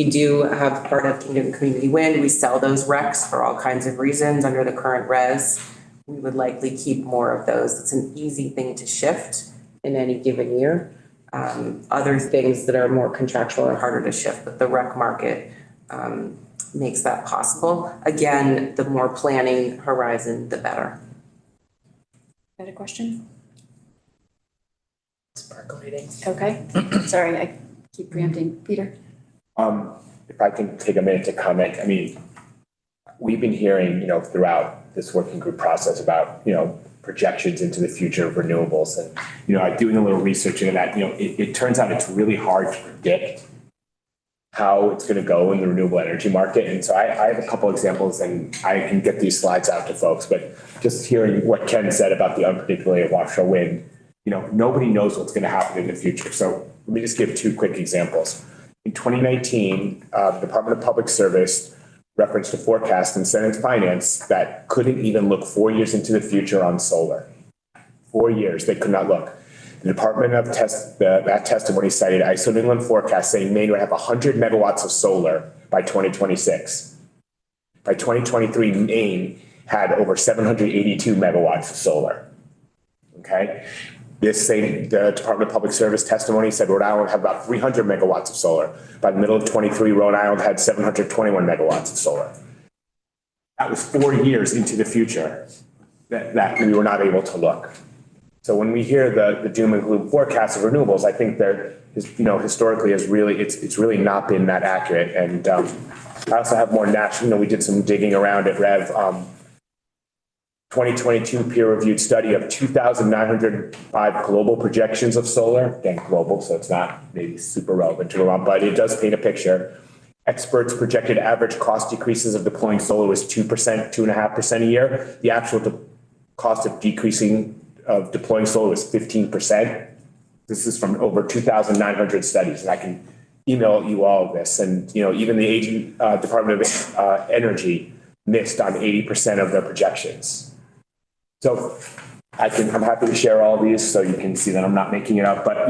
do have part of Kingdom Community Wind. We sell those RECs for all kinds of reasons under the current res. We would likely keep more of those. It's an easy thing to shift in any given year. Other things that are more contractual are harder to shift, but the REC market makes that possible. Again, the more planning horizon, the better. Got a question? Sparkling. Okay. Sorry, I keep preempting. Peter? If I can take a minute to comment, I mean, we've been hearing, throughout this working group process about, projections into the future of renewables. And, doing a little research into that, it turns out it's really hard to predict how it's going to go in the renewable energy market. And so I have a couple examples, and I can get these slides out to folks, but just hearing what Ken said about the unpredictability of offshore wind, nobody knows what's going to happen in the future. So let me just give 2 quick examples. In 2019, the Department of Public Service referenced a forecast in Senate Finance that couldn't even look 4 years into the future on solar. 4 years, they could not look. The Department of that testimony cited ISO New England forecast saying Maine would have 100 megawatts of solar by 2026. By 2023, Maine had over 782 megawatts of solar. Okay? The Department of Public Service testimony said Rhode Island had about 300 megawatts of solar. By the middle of 23, Rhode Island had 721 megawatts of solar. That was 4 years into the future that we were not able to look. So when we hear the doom and gloom forecast of renewables, I think there is, historically is really, it's really not been that accurate. And I also have more national, we did some digging around at Rev. 2022 peer-reviewed study of 2,905 global projections of solar. Again, global, so it's not maybe super relevant to Vermont, but it does paint a picture. Experts projected average cost decreases of deploying solar was 2%, 2.5% a year. The actual cost of deploying solar was 15%. This is from over 2,900 studies, and I can email you all of this. And even the Department of Energy missed on 80% of their projections. So I'm happy to share all these so you can see that I'm not making it up. But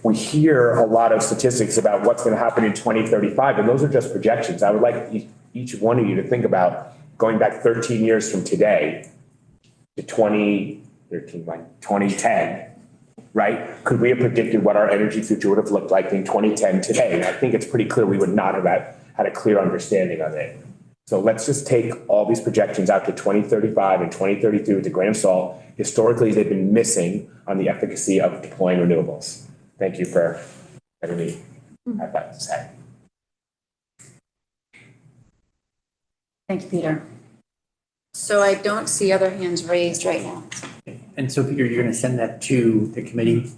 we hear a lot of statistics about what's going to happen in 2035, and those are just projections. I would like each one of you to think about going back 13 years from today to 2010, right? Could we have predicted what our energy future would have looked like in 2010 today? And I think it's pretty clear we would not have had a clear understanding of it. So let's just take all these projections out to 2035 and 2033 with a grain of salt. Historically, they've been missing on the efficacy of deploying renewables. Thank you for letting me have that to say. Thank you, Peter. So I don't see other hands raised right now. And so Peter, you're going to send that to the committee?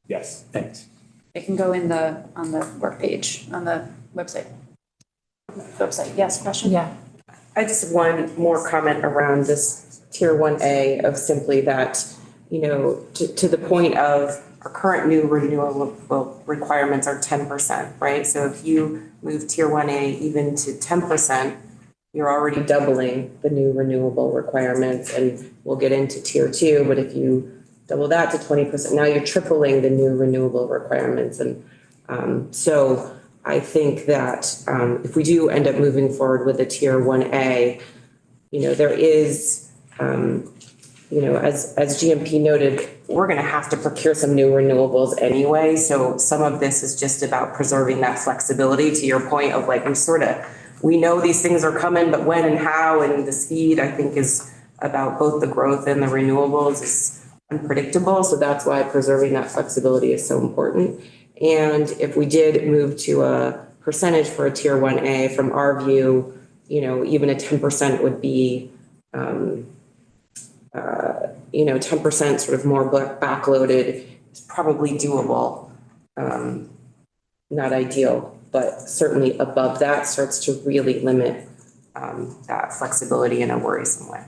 Yes. Thanks. It can go on the work page, on the website. Yes, question? Yeah. I just have one more comment around this tier 1A of simply that, to the point of our current new renewable requirements are 10%, right? So if you move tier 1A even to 10%, you're already doubling the new renewable requirements, and we'll get into tier 2, but if you double that to 20%, now you're tripling the new renewable requirements. And so I think that if we do end up moving forward with a tier 1A, there is, as GMP noted, we're going to have to procure some new renewables anyway. So some of this is just about preserving that flexibility, to your point of like, we know these things are coming, but when and how and the speed, I think, is about both the growth and the renewables is unpredictable. So that's why preserving that flexibility is so important. And if we did move to a percentage for a tier 1A, from our view, even a 10% would be, 10% sort of more backloaded is probably doable. Not ideal, but certainly above that starts to really limit that flexibility in a worrisome way.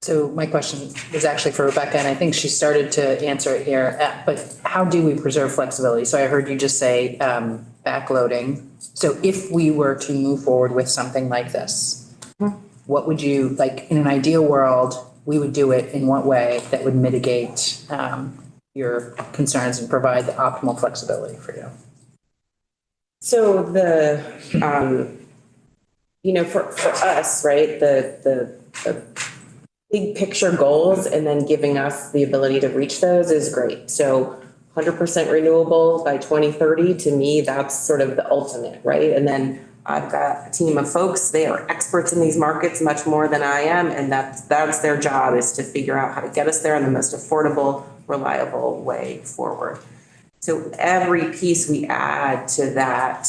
So my question was actually for Rebecca, and I think she started to answer it here, but how do we preserve flexibility? So I heard you just say backloading. So if we were to move forward with something like this, what would you, like in an ideal world, we would do it in what way that would mitigate your concerns and provide the optimal flexibility for you? So for us, right, the big picture goals and then giving us the ability to reach those is great. So 100% renewable by 2030, to me, that's sort of the ultimate, right? And then I've got a team of folks, they are experts in these markets much more than I am, and that's their job, is to figure out how to get us there in the most affordable, reliable way forward. So every piece we add to that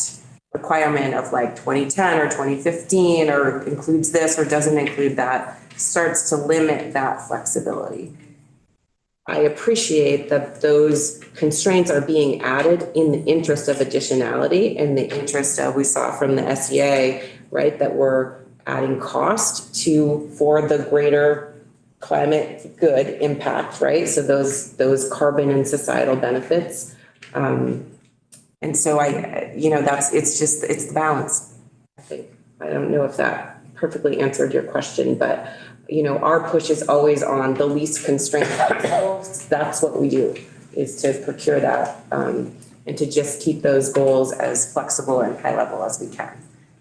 requirement of like 2010 or 2015 or includes this or doesn't include that starts to limit that flexibility. I appreciate that those constraints are being added in the interest of additionality, in the interest of, we saw from the SEA, right, that we're adding cost for the greater climate good impact, right? So those carbon and societal benefits. And so it's the balance, I think. I don't know if that perfectly answered your question, but our push is always on the least constrained goals. That's what we do, is to procure that and to just keep those goals as flexible and high level as we can.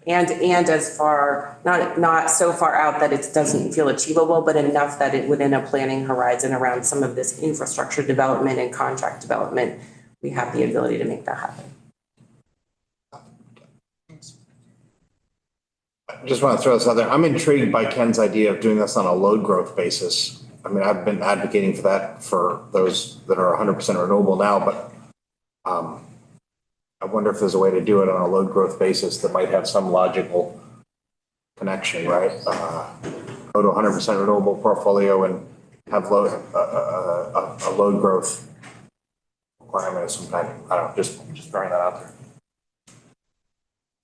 And as far, not so far out that it doesn't feel achievable, but enough that it within a planning horizon around some of this infrastructure development and contract development, we have the ability to make that happen. I just want to throw this out there. I'm intrigued by Ken's idea of doing this on a load growth basis. I mean, I've been advocating for that for those that are 100% renewable now, but I wonder if there's a way to do it on a load growth basis that might have some logical connection, right? Go to 100% renewable portfolio and have a load growth requirement of some kind. I don't know, just throwing that out there.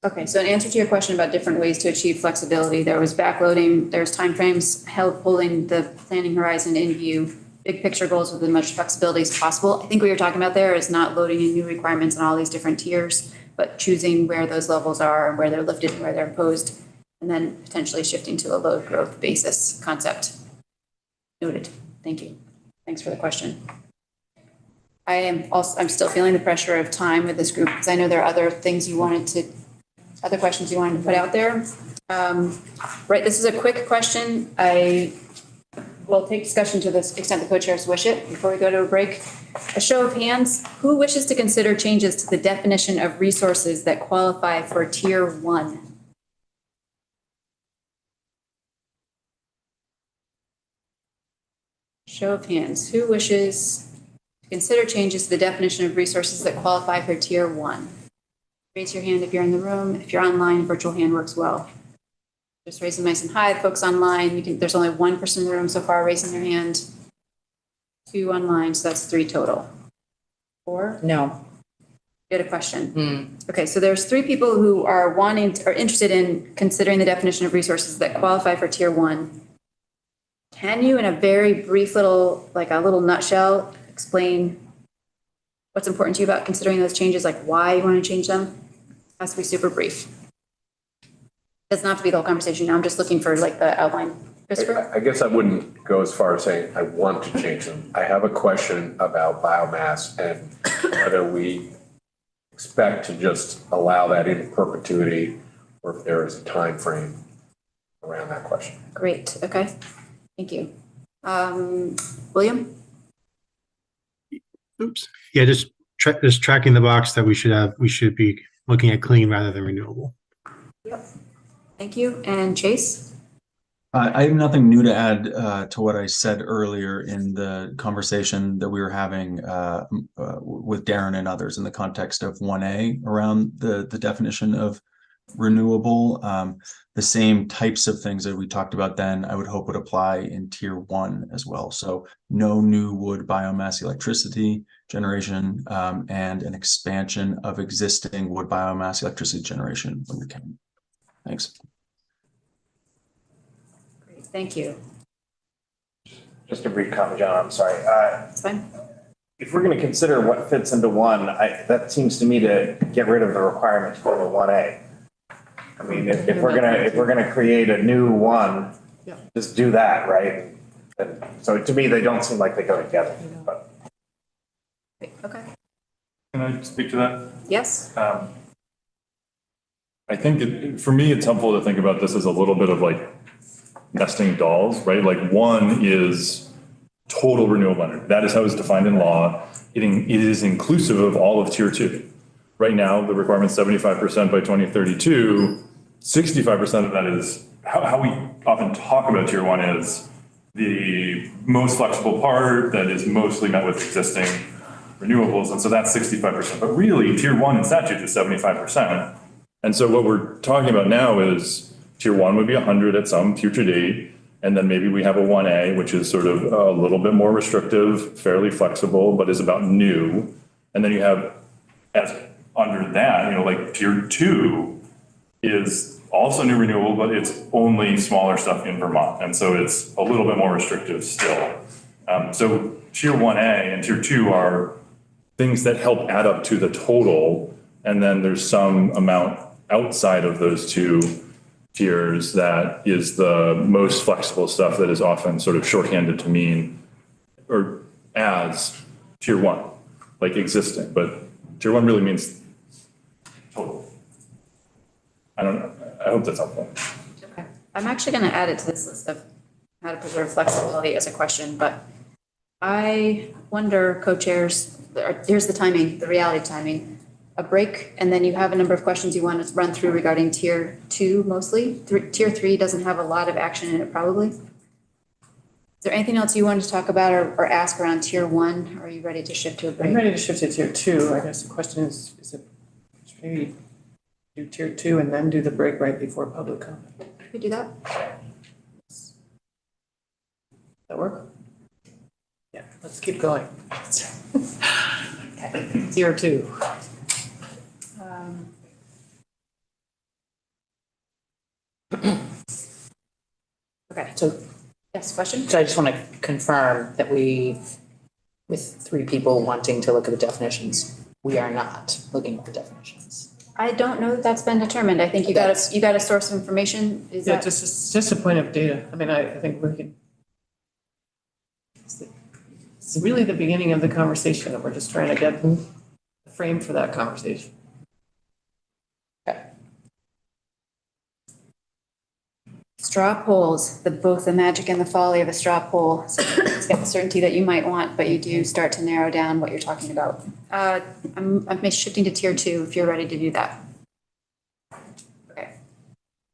Okay, so in answer to your question about different ways to achieve flexibility, there was backloading, there's timeframes, holding the planning horizon in view, big picture goals with as much flexibility as possible. I think what you're talking about there is not loading in new requirements on all these different tiers, but choosing where those levels are and where they're lifted and where they're imposed, and then potentially shifting to a load growth basis concept. Noted. Thank you. Thanks for the question. I'm still feeling the pressure of time with this group because I know there are other questions you wanted to put out there. Right, this is a quick question. I will take discussion to the extent the co-chairs wish it before we go to a break. A show of hands, who wishes to consider changes to the definition of resources that qualify for Tier 1? Show of hands, who wishes to consider changes to the definition of resources that qualify for Tier 1? Raise your hand if you're in the room. If you're online, virtual hand works well. Just raise them nice and high. Folks online, there's only one person in the room so far raising their hand. 2 online, so that's 3 total. 4? No. You had a question? Okay, so there's 3 people who are interested in considering the definition of resources that qualify for Tier 1. Can you, in a very brief little nutshell, explain what's important to you about considering those changes, like why you want to change them? It has to be super brief. Doesn't have to be the whole conversation. I'm just looking for like the outline. Christopher? I guess I wouldn't go as far as saying I want to change them. I have a question about biomass and whether we expect to just allow that in perpetuity or if there is a time frame around that question. Great. Okay. Thank you. William? Oops. Yeah, just tracking the box that we should be looking at clean rather than renewable. Yep. Thank you. And Chase? I have nothing new to add to what I said earlier in the conversation that we were having with Darren and others in the context of 1A around the definition of renewable. The same types of things that we talked about then, I would hope would apply in Tier 1 as well. So no new wood biomass electricity generation and an expansion of existing wood biomass electricity generation when we can. Thanks. Great, thank you. Just a brief comment, John, I'm sorry. It's fine. If we're going to consider what fits into 1, that seems to me to get rid of the requirements for the 1A. I mean, if we're gonna create a new one, just do that, right? And so to me, they don't seem like they go together. But. Okay. Can I speak to that? Yes. I think for me, it's helpful to think about this as a little bit of like nesting dolls, right? Like 1 is total renewable energy. That is how it's defined in law. It is inclusive of all of Tier 2. Right now, the requirement is 75% by 2032. 65% of that is how we often talk about Tier 1 is the most flexible part that is mostly met with existing renewables. And so that's 65%. But really, Tier 1 in statute is 75%. And so what we're talking about now is Tier 1 would be 100 at some future date. And then maybe we have a 1A, which is sort of a little bit more restrictive, fairly flexible, but is about new. And then you have, as under that, like Tier 2 is also new renewable, but it's only smaller stuff in Vermont. And so it's a little bit more restrictive still. So Tier 1A and Tier 2 are things that help add up to the total. And then there's some amount outside of those 2 tiers that is the most flexible stuff that is often sort of shorthanded to mean or as Tier 1, like existing. But Tier 1 really means total. I don't know. I hope that's helpful. Okay. I'm actually going to add it to this list of how to preserve flexibility as a question, but I wonder, co-chairs, here's the timing, the reality of timing. A break, and then you have a number of questions you want to run through regarding tier 2 mostly. Tier 3 doesn't have a lot of action in it probably. Is there anything else you wanted to talk about or ask around tier 1? Or are you ready to shift to a break? I'm ready to shift to tier 2. I guess the question is it, should maybe do tier 2 and then do the break right before public comment? Could we do that? That work? Yeah, let's keep going. Okay, tier 2. Okay. So, yes, question? So I just want to confirm that with 3 people wanting to look at the definitions, we are not looking at the definitions. I don't know that that's been determined. I think you got a source of information. Is Yeah, that? just a point of data. I mean, I think we can. It's really the beginning of the conversation, and we're just trying to get the frame for that conversation. Straw polls, both the magic and the folly of a straw poll. So it's got the certainty that you might want, but you do start to narrow down what you're talking about. I'm shifting to tier 2 if you're ready to do that. Okay.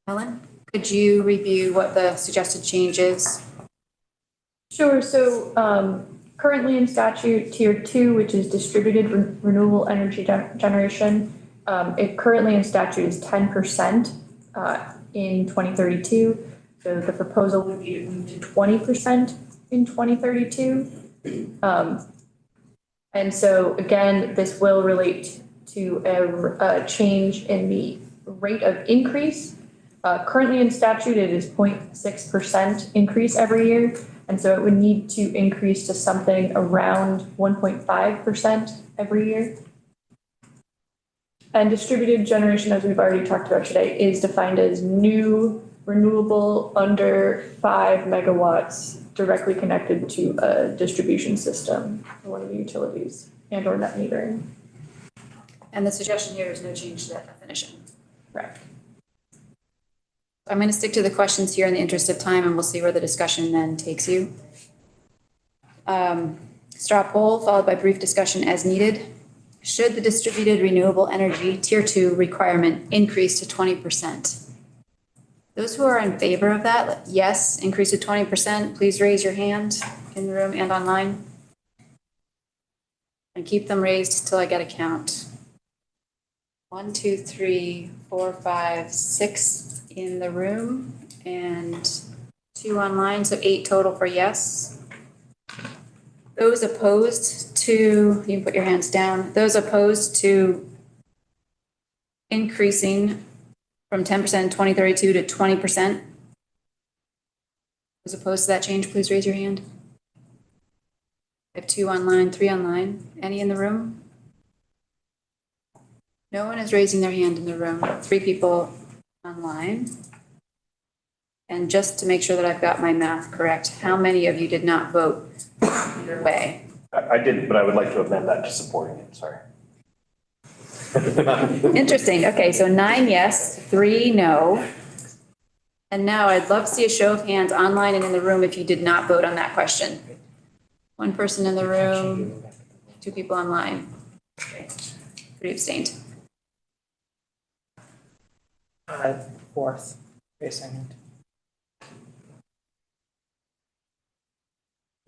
Helen, could you review what the suggested change is? Sure. So currently in statute, tier 2, which is distributed renewable energy generation, it currently in statute is 10% in 2032. So the proposal would be to move to 20% in 2032. And so again, this will relate to a change in the rate of increase. Currently in statute, it is 0.6% increase every year. And so it would need to increase to something around 1.5% every year. And distributed generation, as we've already talked about today, is defined as new renewable under 5 megawatts directly connected to a distribution system or one of the utilities and or net metering. And the suggestion here is no change to that definition. Correct. I'm going to stick to the questions here in the interest of time, and we'll see where the discussion then takes you. Straw poll followed by brief discussion as needed. Should the distributed renewable energy tier 2 requirement increase to 20%? Those who are in favor of that, yes, increase to 20%, please raise your hand in the room and online. And keep them raised till I get a count. 1, 2, 3, 4, 5, 6 in the room and 2 online, so 8 total for yes. Those opposed to, you can put your hands down, those opposed to increasing from 10% in 2032 to 20%. Those opposed to that change, please raise your hand. I have 2 online, 3 online. Any in the room? No one is raising their hand in the room. 3 people online. And just to make sure that I've got my math correct, how many of you did not vote either way? I didn't, but I would like to amend that to supporting it, sorry. Interesting. Okay, so 9 yes, 3 no. And now I'd love to see a show of hands online and in the room if you did not vote on that question. 1 person in the room, 2 people online. Okay. 3 abstained. 4th, raise your hand.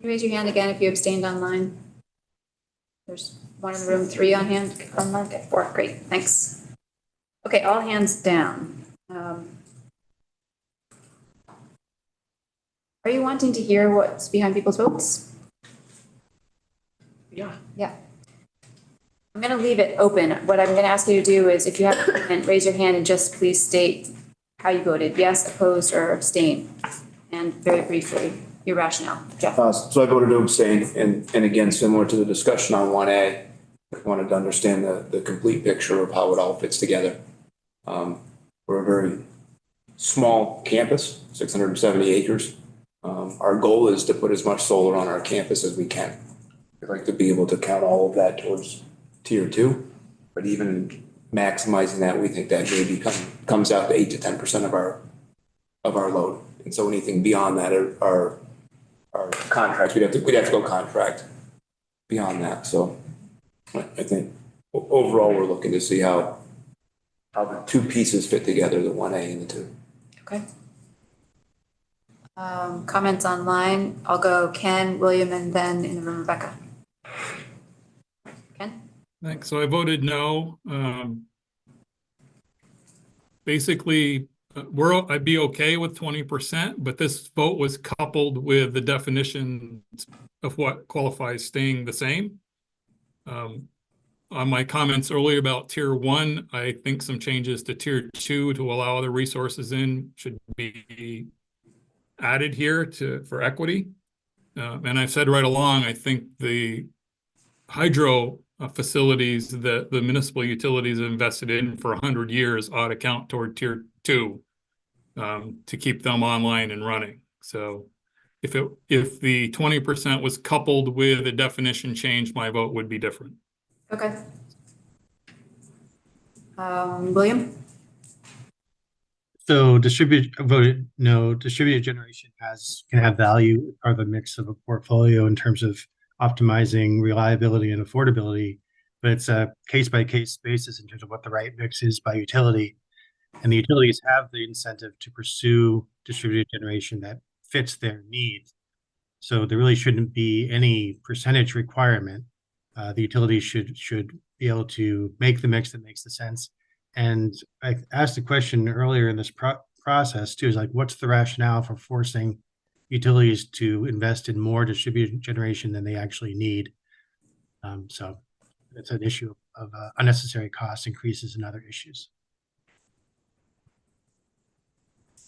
Can you raise your hand again if you abstained online? There's 1 in the room, 3 on hand online. Okay, 4. Great, thanks. Okay, all hands down. Are you wanting to hear what's behind people's votes? Yeah. Yeah. I'm going to leave it open. What I'm going to ask you to do is, if you have a comment, raise your hand and just please state how you voted, yes, opposed, or abstain. And very briefly, your rationale. Jeff? So I voted to abstain, and again, similar to the discussion on 1A, I wanted to understand the complete picture of how it all fits together. We're a very small campus, 670 acres. Our goal is to put as much solar on our campus as we can. We'd like to be able to count all of that towards tier 2, but even maximizing that, we think that maybe comes out to 8 to 10% of our load. And so anything beyond that are contracts, we'd have to go contract beyond that. So I think overall, we're looking to see how the two pieces fit together, the 1A and the 2. Okay. Comments online. I'll go Ken, William, and then in the room, Rebecca. Ken? Thanks. So I voted no. Basically, I'd be okay with 20%, but this vote was coupled with the definition of what qualifies staying the same. On my comments earlier about tier 1, I think some changes to tier 2 to allow other resources in should be added here for equity. And I've said right along, I think the hydro facilities that the municipal utilities have invested in for 100 years ought to count toward tier 2 to keep them online and running. So if the 20% was coupled with a definition change, my vote would be different. Okay. William? So voted no, distributed generation can have value or the mix of a portfolio in terms of optimizing reliability and affordability, but it's a case by case basis in terms of what the right mix is by utility. And the utilities have the incentive to pursue distributed generation that fits their needs. So there really shouldn't be any percentage requirement. The utilities should be able to make the mix that makes the sense. And I asked a question earlier in this process too, is like, what's the rationale for forcing utilities to invest in more distributed generation than they actually need? So it's an issue of unnecessary cost increases and other issues.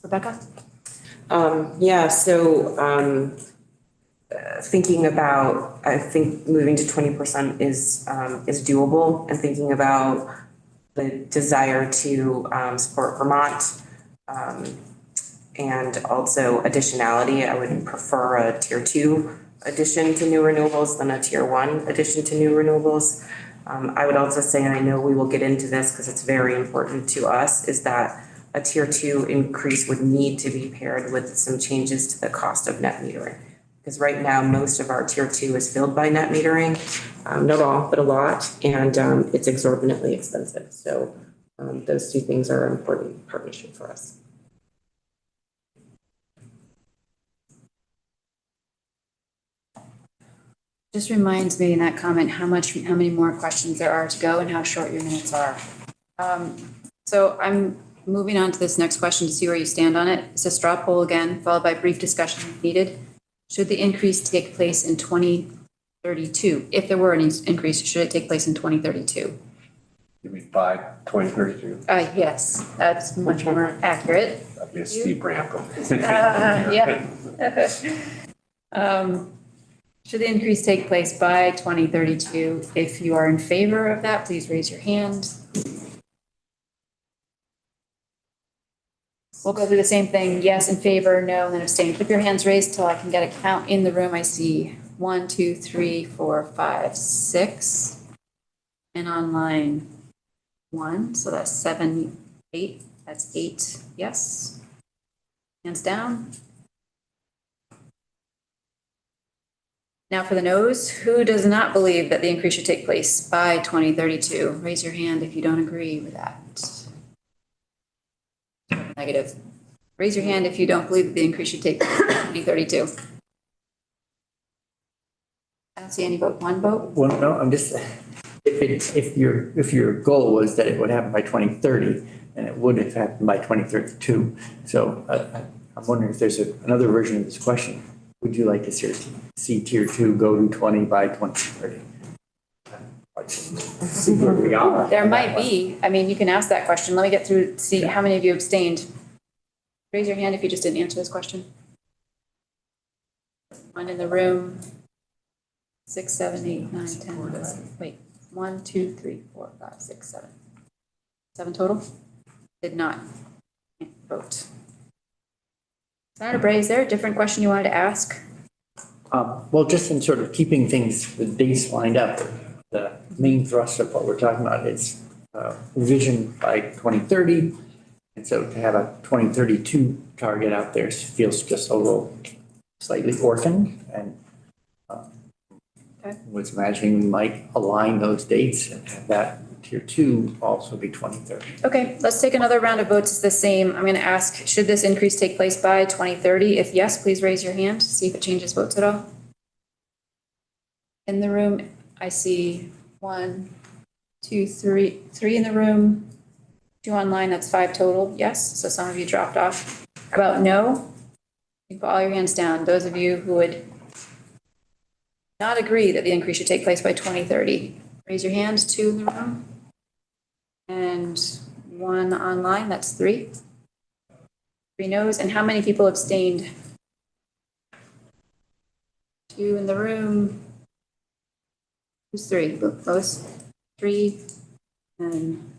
Rebecca? Yeah, so thinking about, I think moving to 20% is doable, and thinking about the desire to support Vermont and also additionality. I would prefer a tier 2 addition to new renewables than a tier 1 addition to new renewables. I would also say, and I know we will get into this because it's very important to us, is that a tier 2 increase would need to be paired with some changes to the cost of net metering. Because right now, most of our tier 2 is filled by net metering, not all, but a lot, and it's exorbitantly expensive. So those two things are an important partnership for us. Just reminds me in that comment how many more questions there are to go and how short your minutes are. So I'm moving on to this next question to see where you stand on it. It's a straw poll again, followed by brief discussion if needed. Should the increase take place in 2032? If there were an increase, should it take place in 2032? You mean by 2032? Yes, that's much more accurate. That'd be a steep ramp. Yeah. Should the increase take place by 2032? If you are in favor of that, please raise your hand. We'll go through the same thing. Yes, in favor, no, and then abstain. Keep your hands raised till I can get a count in the room. I see 1, 2, 3, 4, 5, 6. And online 1, so that's 7, 8. That's 8. Yes. Hands down. Now for the no's, who does not believe that the increase should take place by 2032? Raise your hand if you don't agree with that. Negative. Raise your hand if you don't believe that the increase should take place by 2032. I don't see any vote. One vote? Well, no, I'm just, if your goal was that it would happen by 2030, then it would have happened by 2032. So I'm wondering if there's another version of this question. Would you like to see tier 2 go to 20 by 2030? See where we are. There might be. I mean, you can ask that question. Let me get through, see how many of you abstained. Raise your hand if you just didn't answer this question. 1 in the room. 6, 7, 8, 9, 10, 11. Wait, 1, 2, 3, 4, 5, 6, 7. 7 total? Did not vote. Senator Bray, is there a different question you wanted to ask? Well, just in sort of keeping things, the dates lined up, the main thrust of what we're talking about is vision by 2030. And so to have a 2032 target out there feels just a little slightly orphaned, and was imagining we might align those dates and have that tier 2 also be 2030. Okay, let's take another round of votes. It's the same. I'm going to ask, should this increase take place by 2030? If yes, please raise your hand to see if it changes votes at all. In the room, I see 1, 2, 3 in the room, 2 online, that's 5 total. Yes, so some of you dropped off. How about no? You put all your hands down. Those of you who would not agree that the increase should take place by 2030, raise your hand. 2 in the room. And 1 online, that's 3. 3 no's. And how many people abstained? 2 in the room. Who's 3? Lois? 3 and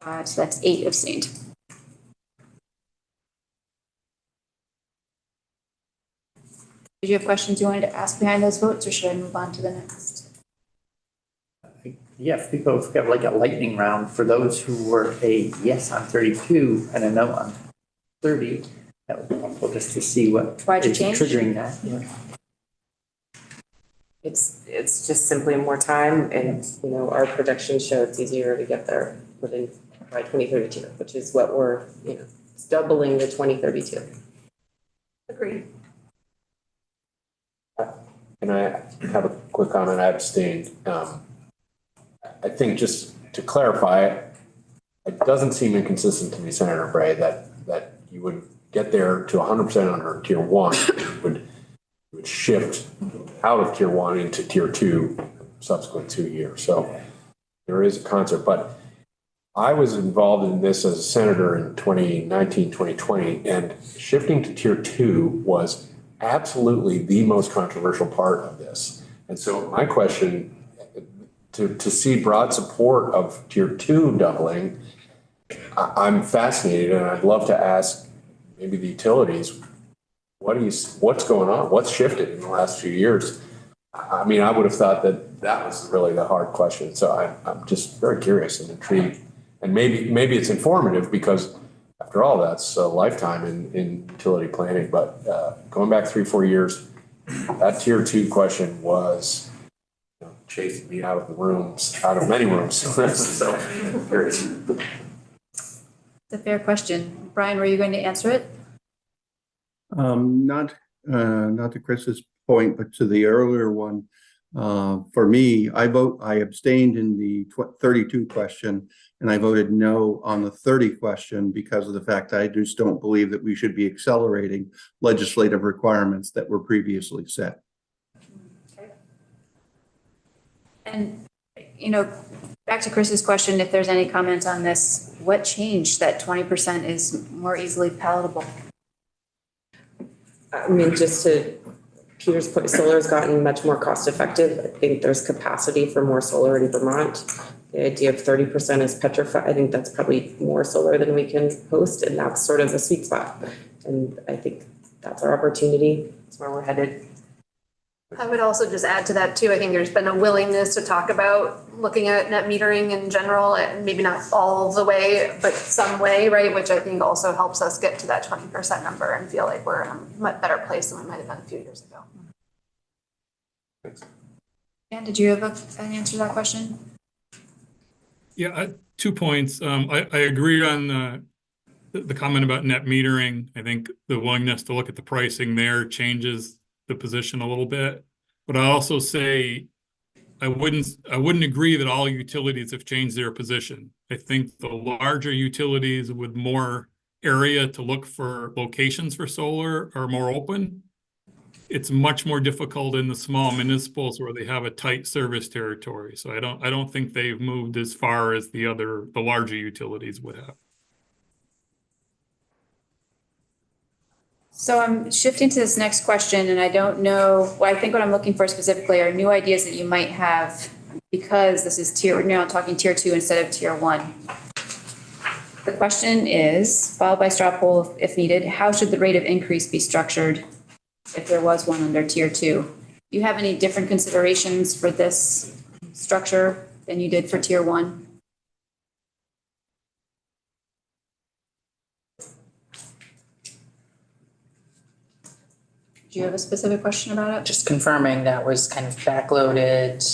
5, so that's 8 abstained. Did you have questions you wanted to ask behind those votes, or should I move on to the next? Yeah, if people have like a lightning round for those who were a yes on 32 and a no on 30, that would be helpful just to see what Why'd you is change? triggering that. Yeah. It's just simply more time, and, you know, our projections show it's easier to get there within by 2032, which is what we're, you know, it's doubling the 2032. Agreed. Can I have a quick comment? I abstained. I think just to clarify, it doesn't seem inconsistent to me, Senator Bray, that you would get there to 100% under tier 1, would shift out of tier 1 into tier 2 subsequent 2 years. So there is a concept, but I was involved in this as a senator in 2019, 2020, and shifting to tier 2 was absolutely the most controversial part of this. And so my question, to see broad support of tier 2 doubling, I'm fascinated, and I'd love to ask maybe the utilities, what's going on? What's shifted in the last few years? I mean, I would have thought that was really the hard question. So I'm just very curious and intrigued. And maybe it's informative, because after all, that's a lifetime in utility planning. But going back 3-4 years, that tier 2 question was, you know, chasing me out of many rooms. So curious. It's a fair question. Brian, were you going to answer it? Not to Chris's point, but to the earlier one. For me, I abstained in the 32 question, and I voted no on the 30 question because of the fact I just don't believe that we should be accelerating legislative requirements that were previously set. Okay. And, you know, back to Chris's question, if there's any comments on this, what changed that 20% is more easily palatable? I mean, just to Peter's point, solar has gotten much more cost effective. I think there's capacity for more solar in Vermont. The idea of 30% is petrified. I think that's probably more solar than we can host, and that's sort of the sweet spot. And I think that's our opportunity. That's where we're headed. I would also just add to that too. I think there's been a willingness to talk about looking at net metering in general, and maybe not all the way, but some way, right? Which I think also helps us get to that 20% number and feel like we're in a much better place than we might have been a few years ago. Thanks. Dan, did you have an answer to that question? Yeah, 2 points. I agree on the comment about net metering. I think the willingness to look at the pricing there changes the position a little bit. But I also say I wouldn't agree that all utilities have changed their position. I think the larger utilities with more area to look for locations for solar are more open. It's much more difficult in the small municipals where they have a tight service territory. So I don't think they've moved as far as the larger utilities would have. So I'm shifting to this next question, and I don't know, well, I think what I'm looking for specifically are new ideas that you might have, because this is we're now talking tier 2 instead of tier 1. The question is, followed by straw poll if needed, how should the rate of increase be structured if there was one under tier 2? Do you have any different considerations for this structure than you did for tier 1? Do you have a specific question about it? Just confirming that was kind of backloaded.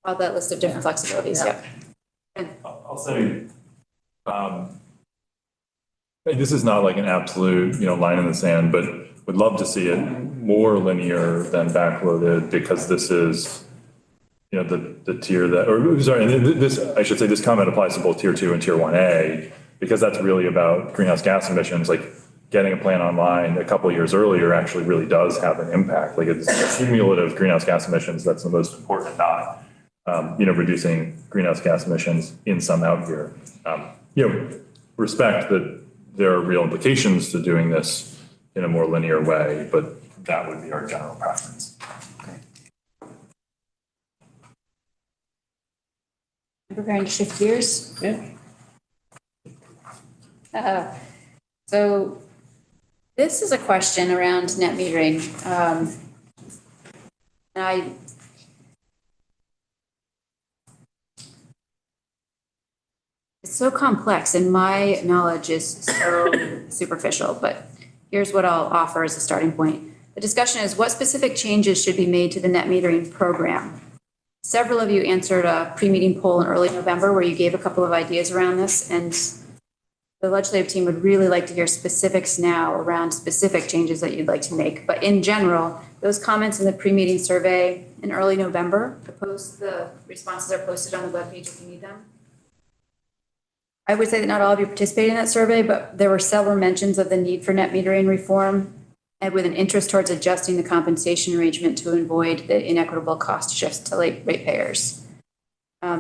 All that list of different flexibilities, Yeah. yep. I'll say, this is not like an absolute, line in the sand, but would love to see it more linear than backloaded because this is, the tier that, or sorry, and this, I should say this comment applies to both tier 2 and tier 1A, because that's really about greenhouse gas emissions. Like getting a plant online a couple of years earlier actually really does have an impact. Like it's cumulative greenhouse gas emissions that's the most important, not reducing greenhouse gas emissions in some out year. Respect that there are real implications to doing this in a more linear way, but that would be our general preference. I'm preparing to shift gears. Yeah. So this is a question around net metering. And it's so complex and my knowledge is so superficial, but here's what I'll offer as a starting point. The discussion is what specific changes should be made to the net metering program? Several of you answered a pre-meeting poll in early November where you gave a couple of ideas around this, and the legislative team would really like to hear specifics now around specific changes that you'd like to make. But in general, those comments in the pre-meeting survey in early November, the responses are posted on the webpage if you need them. I would say that not all of you participated in that survey, but there were several mentions of the need for net metering reform and with an interest towards adjusting the compensation arrangement to avoid the inequitable cost shifts to ratepayers,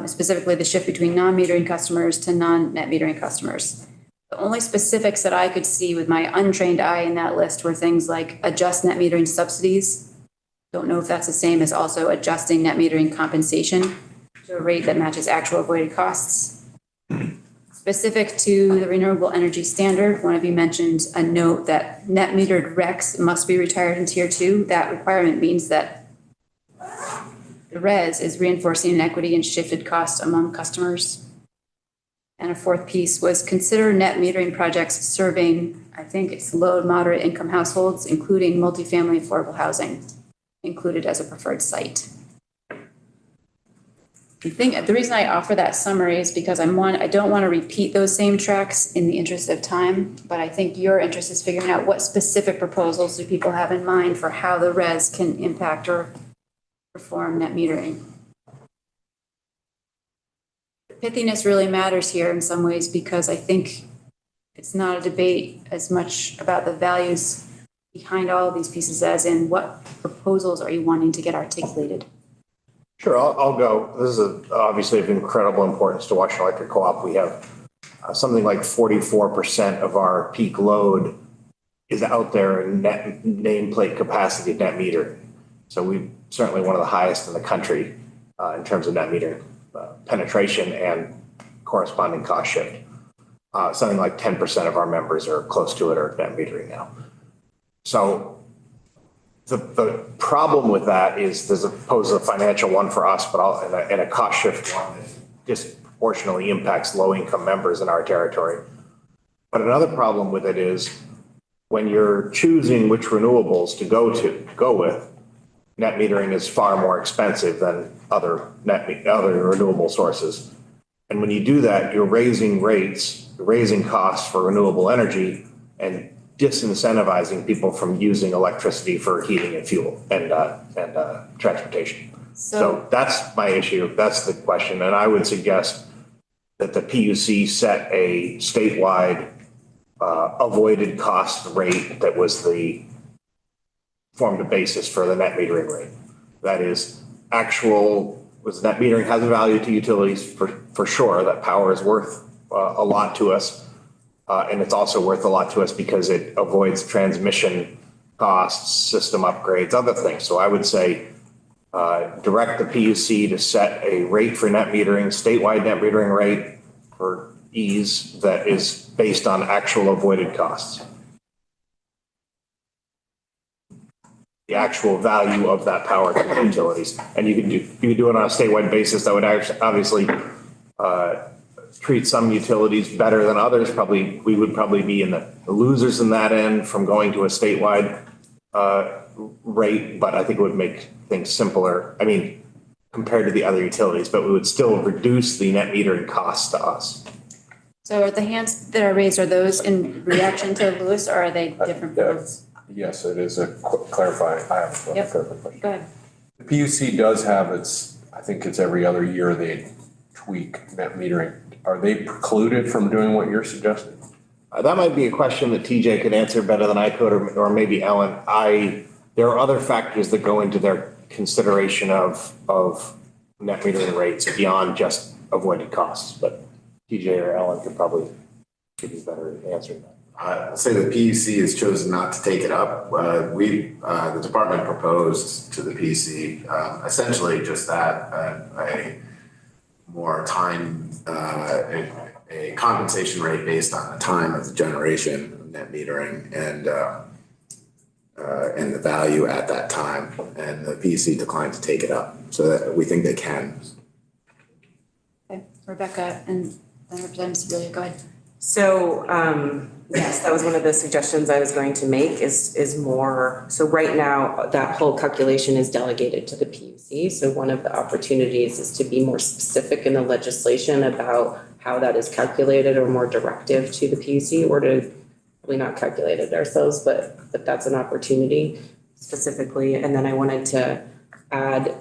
specifically the shift between non-metering customers to non-net metering customers. The only specifics that I could see with my untrained eye in that list were things like adjust net metering subsidies. Don't know if that's the same as also adjusting net metering compensation to a rate that matches actual avoided costs. Specific to the renewable energy standard, one of you mentioned a note that net metered RECs must be retired in tier 2. That requirement means that the RES is reinforcing inequity and shifted costs among customers. And a fourth piece was consider net metering projects serving, I think it's low to moderate income households, including multifamily affordable housing, included as a preferred site. The reason I offer that summary is because I don't want to repeat those same tracks in the interest of time, but I think your interest is figuring out what specific proposals do people have in mind for how the RES can impact or perform net metering. Pithiness really matters here in some ways because I think it's not a debate as much about the values behind all of these pieces as in what proposals are you wanting to get articulated. Sure, I'll go. This is obviously of incredible importance to Washington Electric Co-op. We have something like 44% of our peak load is out there in net nameplate capacity net meter. So we're certainly one of the highest in the country in terms of net meter penetration and corresponding cost shift. Something like 10% of our members are close to it or net metering now. So the problem with that is there's a financial one for us, but and a cost shift one that disproportionately impacts low income members in our territory. But another problem with it is when you're choosing which renewables to go with, net metering is far more expensive than other renewable sources. And when you do that, you're raising rates, raising costs for renewable energy and disincentivizing people from using electricity for heating and fuel and transportation. So that's my issue. That's the question. And I would suggest that the PUC set a statewide avoided cost rate that formed the basis for the net metering rate. That is net metering has a value to utilities for sure. That power is worth a lot to us. And it's also worth a lot to us because it avoids transmission costs, system upgrades, other things. So I would say direct the PUC to set a rate for net metering, statewide net metering rate for ease that is based on actual avoided costs. The actual value of that power to the utilities. And you can do it on a statewide basis. That would obviously treat some utilities better than others. We would probably be in the losers in that end from going to a statewide rate, but I think it would make things simpler. I mean, compared to the other utilities, but we would still reduce the net metering costs to us. So are the hands that are raised, are those in reaction to Lewis, or are they different? Yes, it is a clarifying, I have a Yep. clarifying question. Go ahead. The PUC does have its, I think it's every other year they tweak net metering. Are they precluded from doing what you're suggesting? That might be a question that TJ could answer better than I could, or maybe Ellen. There are other factors that go into their consideration of net metering rates beyond just avoided costs, but TJ or Ellen could probably give you a better answer than that. I'll say the PUC has chosen not to take it up. The department proposed to the PUC essentially just that, a more time, a compensation rate based on the time of the generation of net metering and the value at that time. And the PUC declined to take it up, so that we think they can. Okay, Rebecca and then Representative Sibilia, go ahead. So, yes, that was one of the suggestions I was going to make is more, so right now, that whole calculation is delegated to the PUC. So one of the opportunities is to be more specific in the legislation about how that is calculated or more directive to the PUC, or to probably not calculate it ourselves, but that's an opportunity specifically. And then I wanted to add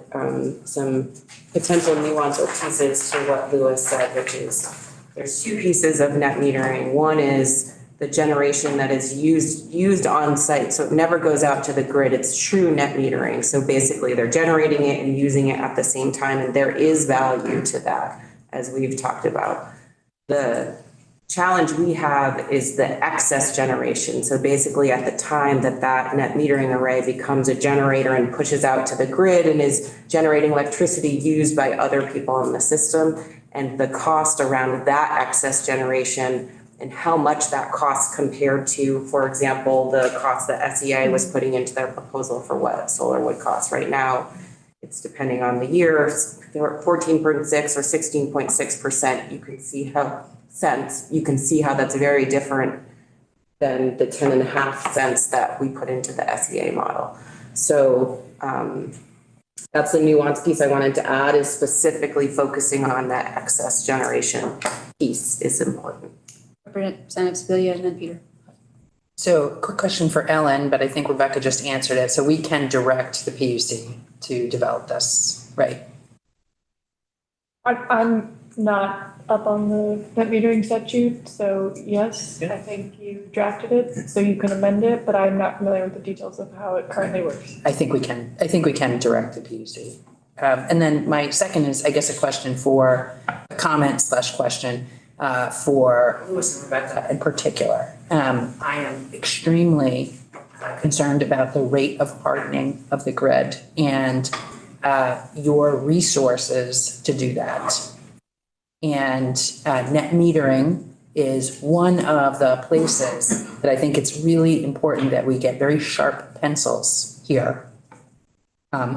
some potential nuance or pieces to what Louis said, which is there's two pieces of net metering. One is the generation that is used on site. So it never goes out to the grid. It's true net metering. So basically they're generating it and using it at the same time. And there is value to that, as we've talked about. The challenge we have is the excess generation. So basically at the time that net metering array becomes a generator and pushes out to the grid and is generating electricity used by other people in the system, and the cost around that excess generation and how much that costs compared to, for example, the cost that SEA was putting into their proposal for what solar would cost right now. It's depending on the year, 14.6 or 16.6%. You can see how that's very different than the 10.5 cents that we put into the SEA model. So that's the nuance piece I wanted to add, is specifically focusing on that excess generation piece is important. Representative Sibilia and then Peter. So quick question for Ellen, but I think Rebecca just answered it. So we can direct the PUC to develop this, right? I'm not up on the net metering statute, so yes, I think you drafted it, so you can amend it, but I'm not familiar with the details of how it currently works. I think we can direct the PUC. And then my second is, I guess, a question for a comment / question for Louis and Rebecca in particular. I am extremely concerned about the rate of hardening of the grid and your resources to do that. And net metering is one of the places that I think it's really important that we get very sharp pencils here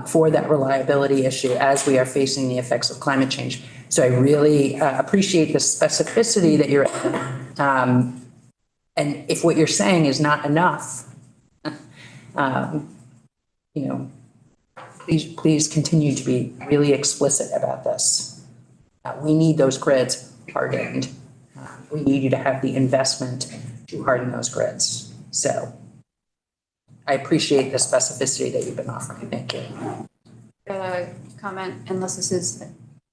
for that reliability issue as we are facing the effects of climate change. So I really appreciate the specificity that you're in. And if what you're saying is not enough, please continue to be really explicit about this. We need those grids hardened. We need you to have the investment to harden those grids. So I appreciate the specificity that you've been offering. Thank you. Got a comment, unless this is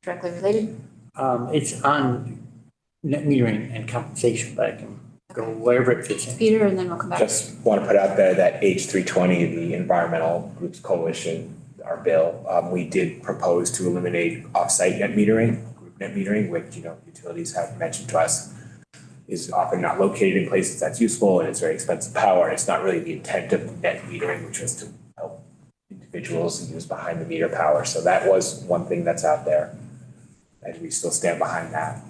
directly related? It's on net metering and compensation, but I can go wherever it fits in. Peter, and then we'll come back. Just want to put out there that H320, the Environmental Groups Coalition, our bill, we did propose to eliminate off-site net metering, group net metering, which utilities have mentioned to us is often not located in places that's useful and it's very expensive power. It's not really the intent of net metering, which was to help individuals use behind the meter power. So that was one thing that's out there, and we still stand behind that.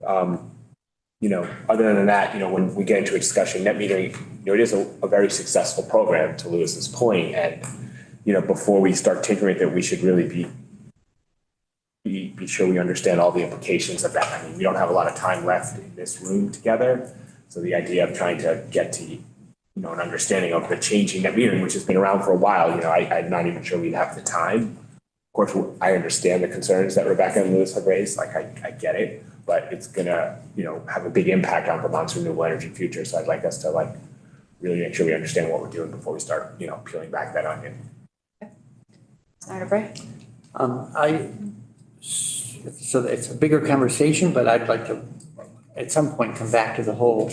Other than that, when we get into a discussion, net metering, it is a very successful program, to Louis's point, and before we start tinkering with it, we should really be sure we understand all the implications of that. I mean, we don't have a lot of time left in this room together. So the idea of trying to get to an understanding of the changing net metering, which has been around for a while. I'm not even sure we'd have the time. Of course, I understand the concerns that Rebecca and Lewis have raised, like I get it, but it's gonna, have a big impact on Vermont's renewable energy future. So I'd like us to really make sure we understand what we're doing before we start, peeling back that onion. Senator Bray? So it's a bigger conversation, but I'd like to, at some point, come back to the whole,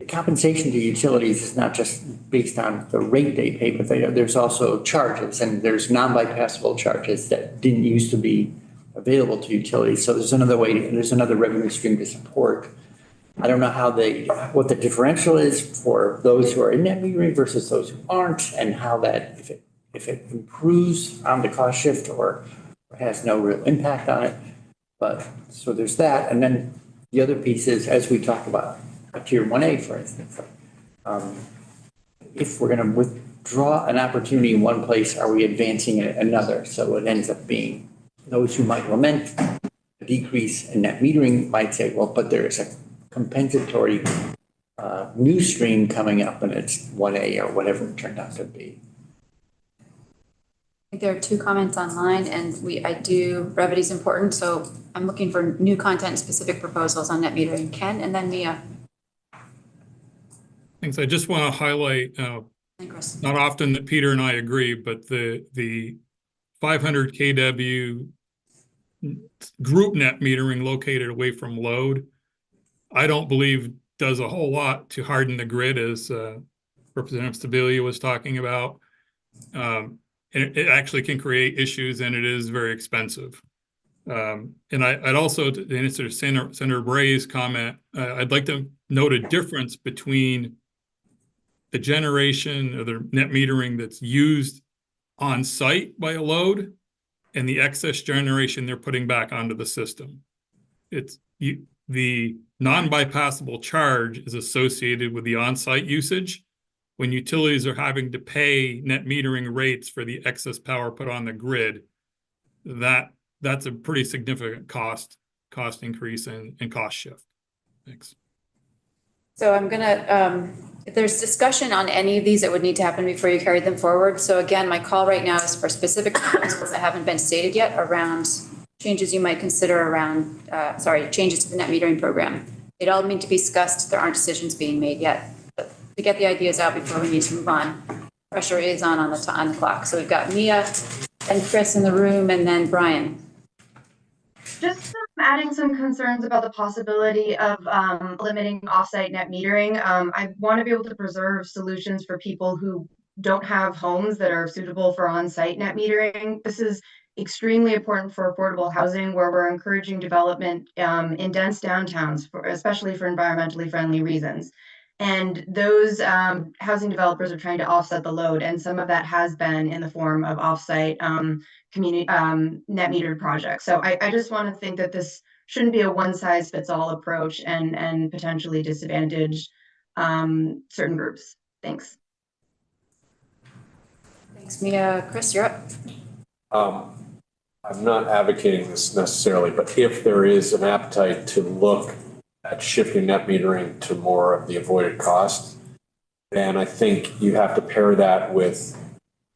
the compensation to utilities is not just based on the rate they pay, but there's also charges, and there's non-bypassable charges that didn't used to be available to utilities. So there's another revenue stream to support. I don't know what the differential is for those who are in net metering versus those who aren't, and how that, if it improves on the cost shift or has no real impact on it. But so there's that. And then the other piece is, as we talk about a tier 1A, for instance, if we're going to withdraw an opportunity in one place, are we advancing it another? So it ends up being those who might lament a decrease in net metering might say, well, but there is a compensatory new stream coming up, and it's 1A or whatever it turned out to be. I think there are 2 comments online, and brevity is important, so I'm looking for new content specific proposals on net metering. Ken, and then Mia. Thanks. I just want to highlight, not often that Peter and I agree, but the 500 kW group net metering located away from load, I don't believe does a whole lot to harden the grid, as Representative Stabilia was talking about. And it actually can create issues, and it is very expensive. And I'd also, to answer Senator Bray's comment, I'd like to note a difference between the generation of the net metering that's used on site by a load and the excess generation they're putting back onto the system. The non-bypassable charge is associated with the on-site usage. When utilities are having to pay net metering rates for the excess power put on the grid, that's a pretty significant cost increase and cost shift. Thanks. So I'm gonna, if there's discussion on any of these, it would need to happen before you carry them forward. So again, my call right now is for specific proposals that haven't been stated yet around changes you might consider around, changes to the net metering program. It all need to be discussed. There aren't decisions being made yet. But to get the ideas out before we need to move on, pressure is on the clock. So we've got Mia and Chris in the room, and then Brian. Just adding some concerns about the possibility of limiting offsite net metering. I want to be able to preserve solutions for people who don't have homes that are suitable for on-site net metering. This is extremely important for affordable housing, where we're encouraging development in dense downtowns, especially for environmentally friendly reasons. And those housing developers are trying to offset the load, and some of that has been in the form of offsite community net metered projects. So I just want to think that this shouldn't be a one-size-fits-all approach and potentially disadvantage certain groups. Thanks. Thanks, Mia. Chris, you're up. I'm not advocating this necessarily, but if there is an appetite to look at shifting net metering to more of the avoided cost, then I think you have to pair that with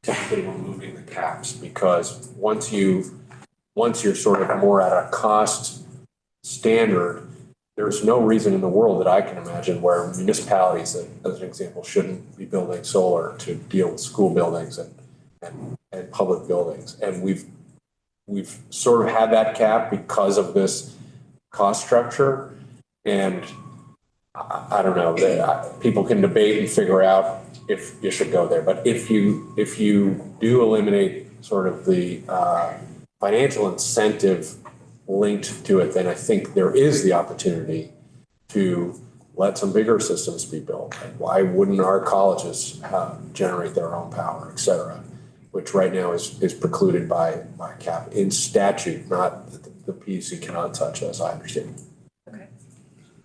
typically removing the caps, because once you're sort of more at a cost standard, there's no reason in the world that I can imagine where municipalities, as an example, shouldn't be building solar to deal with school buildings and public buildings. And we've sort of had that cap because of this cost structure. And I don't know, people can debate and figure out if you should go there. But if you do eliminate sort of the financial incentive linked to it, then I think there is the opportunity to let some bigger systems be built. And why wouldn't our colleges generate their own power, et cetera, which right now is precluded by cap in statute, not the PUC cannot touch, as I understand it.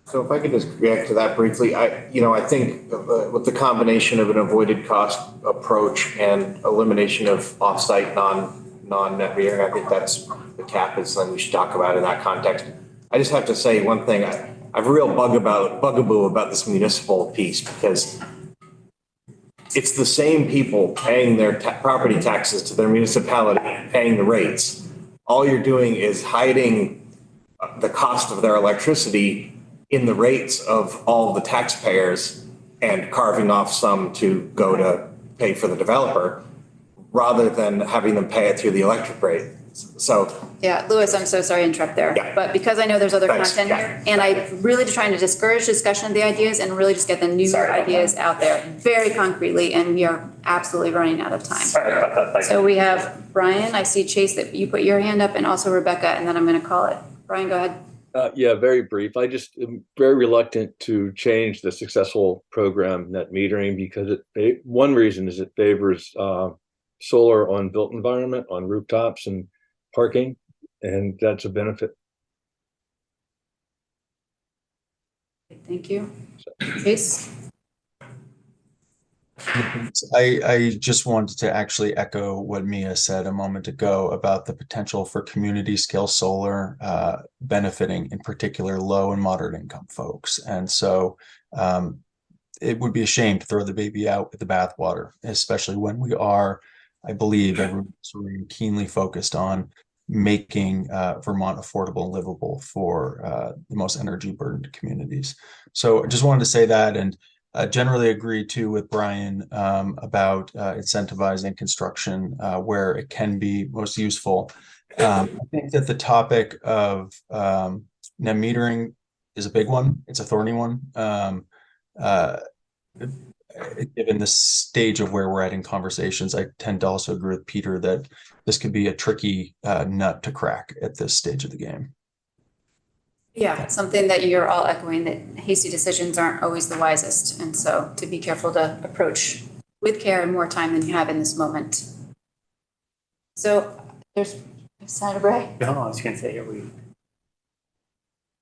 So if I could just react to that briefly, I think with the combination of an avoided cost approach and elimination of offsite non-net metering, I think that's the cap is something we should talk about in that context. I just have to say one thing. I have a real bugaboo about this municipal piece, because it's the same people paying their property taxes to their municipality, paying the rates. All you're doing is hiding the cost of their electricity in the rates of all the taxpayers and carving off some to go to pay for the developer, rather than having them pay it through the electric rate. So. Yeah, Louis, I'm so sorry to interrupt there. Yeah. But because I know there's other Thanks. content Yeah. here, and I really just trying to discourage discussion of the ideas and really just get the new ideas out there very concretely, and we are absolutely running out of time. Sorry about that. Thank you. So we have Brian, I see Chase that you put your hand up, and also Rebecca, and then I'm gonna call it. Brian, go ahead. Yeah, very brief. I just am very reluctant to change the successful program net metering because one reason is it favors solar on built environment, on rooftops and parking, and that's a benefit. Thank you. Chase? I just wanted to actually echo what Mia said a moment ago about the potential for community scale solar benefiting in particular low and moderate income folks. And so it would be a shame to throw the baby out with the bathwater, especially when we are, I believe, everyone's really keenly focused on making Vermont affordable and livable for the most energy burdened communities. So I just wanted to say that, and generally agree too with Brian about incentivizing construction where it can be most useful. I think that the topic of net metering is a big one. It's a thorny one. Given the stage of where we're at in conversations, I tend to also agree with Peter that this could be a tricky nut to crack at this stage of the game. Yeah, something that you're all echoing, that hasty decisions aren't always the wisest. And so to be careful to approach with care and more time than you have in this moment. So there's Senator Bray. No, I was gonna say,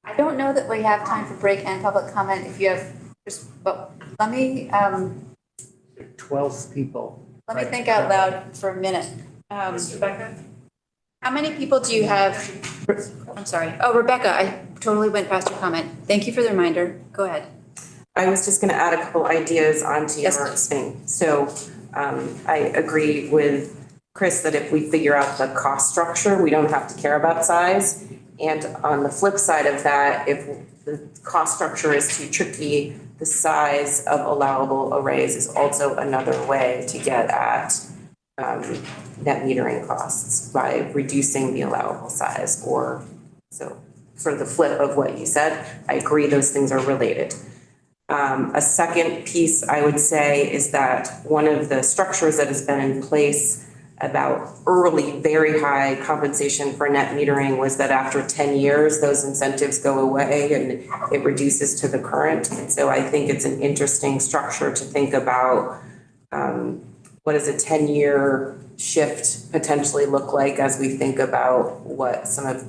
I don't know that we have time for break and public comment. If you have, but let me 12 people. let me think out loud for a minute. Rebecca? How many people do you have? I'm sorry. Oh, Rebecca, I totally went past your comment. Thank you for the reminder. Go ahead. I was just going to add a couple ideas onto your thing. So I agree with Chris that if we figure out the cost structure, we don't have to care about size. And on the flip side of that, if the cost structure is too tricky, the size of allowable arrays is also another way to get at net metering costs by reducing the allowable size. Or so sort of the flip of what you said, I agree those things are related. A second piece I would say is that one of the structures that has been in place about early, very high compensation for net metering was that after 10 years, those incentives go away and it reduces to the current. And so I think it's an interesting structure to think about what does a 10-year shift potentially look like as we think about what some of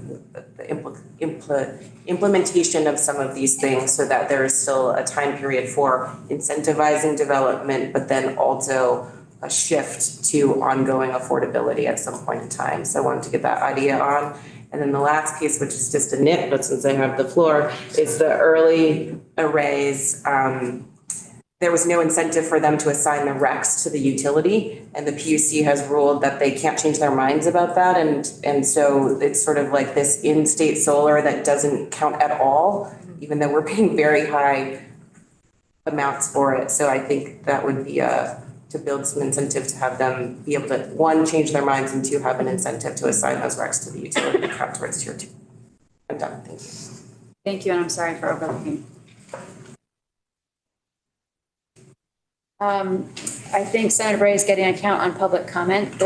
the implementation of some of these things, so that there is still a time period for incentivizing development, but then also a shift to ongoing affordability at some point in time. So I wanted to get that idea on. And then the last piece, which is just a nit, but since I have the floor, is the early arrays. There was no incentive for them to assign the RECs to the utility, and the PUC has ruled that they can't change their minds about that. And so it's sort of like this in-state solar that doesn't count at all, even though we're paying very high amounts for it. So I think that would be to build some incentive to have them be able to, one, change their minds, and two, have an incentive to assign those RECs to the utility to count towards tier 2. I'm done, thank you. Thank you, and I'm sorry for overlooking. I think Senator Bray is getting a count on public comment.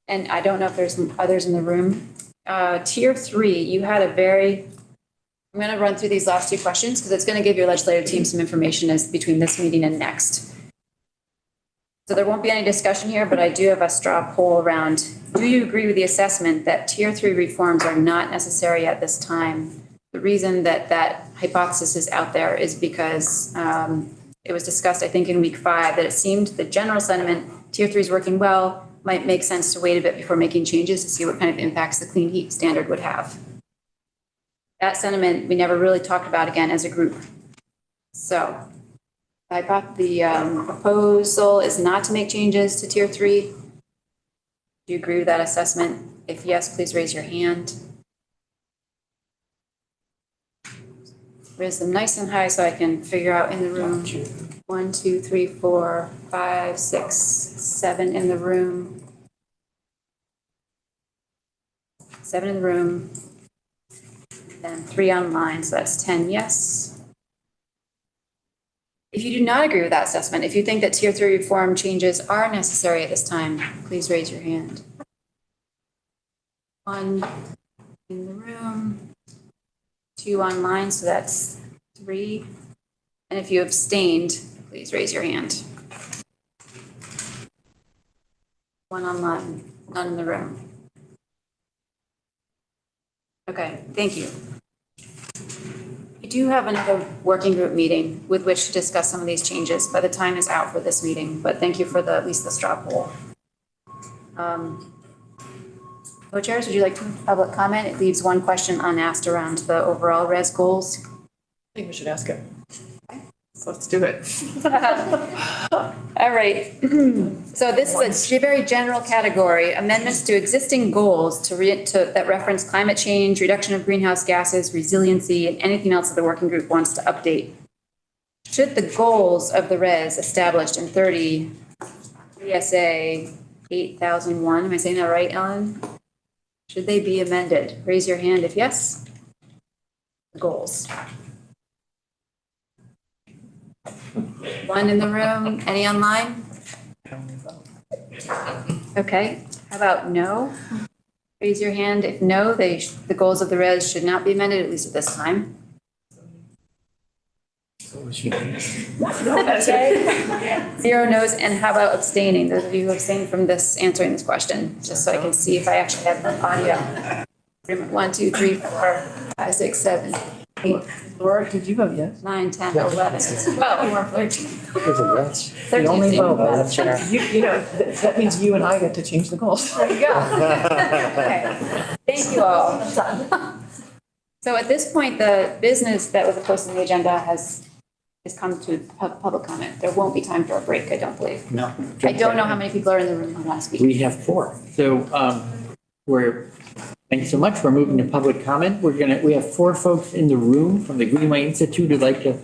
And I don't know if there's others in the room. Tier 3, you had I'm going to run through these last two questions because it's going to give your legislative team some information between this meeting and next. So there won't be any discussion here, but I do have a straw poll around. Do you agree with the assessment that Tier 3 reforms are not necessary at this time? The reason that hypothesis is out there is because it was discussed, I think, in week 5 that it seemed the general sentiment, Tier 3 is working well, might make sense to wait a bit before making changes to see what kind of impacts the clean heat standard would have. That sentiment we never really talked about again as a group. So Proposal is not to make changes to tier 3. Do you agree with that assessment? If yes, please raise your hand. Raise them nice and high so I can figure out in the room. 1, 2, 3, 4, 5, 6, 7 in the room. 7 in the room. And 3 online, so that's 10 yes. If you do not agree with that assessment, if you think that tier 3 reform changes are necessary at this time, please raise your hand. 1 in the room, 2 online, so that's 3. And if you abstained, please raise your hand. 1 online, none in the room. Okay, thank you. We do have another working group meeting with which to discuss some of these changes, but the time is out for this meeting, but thank you for at least the straw poll. Co-chairs, would you like to move to public comment? It leaves one question unasked around the overall res goals. I think we should ask it. So let's do it. All right. So this is a very general category, amendments to existing goals that reference climate change, reduction of greenhouse gases, resiliency, and anything else that the working group wants to update. Should the goals of the res established in 30 ESA 8001, am I saying that right, Ellen? Should they be amended? Raise your hand if yes. Goals. 1 in the room, any online? Okay, how about no? Raise your hand if no, the goals of the res should not be amended, at least at this time. Okay. 0 no's, and how about abstaining? Those of you who abstain from this, answering this question, just so I can see if I actually have the audio. 1, 2, 3, 4, 5, 6, 7, 8. Laura, did you vote yes? 9, 10, 11, 12, 13. There's a rest. 13. only vote, Madam Chair. You know, that means you and I get to change the goals. There you go. Okay. Thank you all. So at this point, the business that was posted on the agenda has come to public comment. There won't be time for a break, I don't believe. No. I don't know how many people are in the room from last week. We have 4. So thanks so much. We're moving to public comment. We have 4 folks in the room from the Greenway Institute who'd like to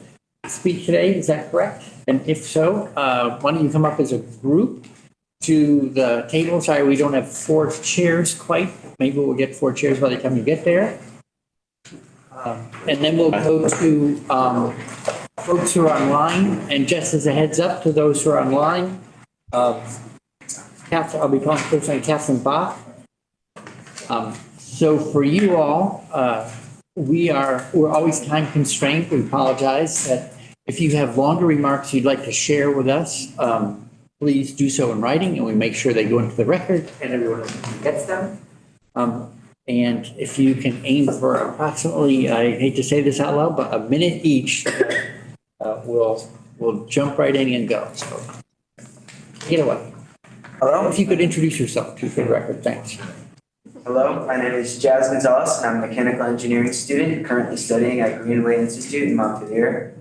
speak today. Is that correct? And if so, why don't you come up as a group to the table? Sorry, we don't have 4 chairs quite. Maybe we'll get 4 chairs by the time you get there. And then we'll go to folks who are online. And just as a heads up to those who are online, I'll be calling personally Catherine Bach. So for you all, we're always time constrained. We apologize that if you have longer remarks you'd like to share with us, please do so in writing, and we make sure they go into the record and everyone gets them. And if you can aim for approximately, I hate to say this out loud, but a minute each, we'll jump right in and go. So, get away. Hello? If you could introduce yourself to the record, thanks. Hello, my name is Jazz Gonzalez, and I'm a mechanical engineering student currently studying at Greenway Institute in Montpelier.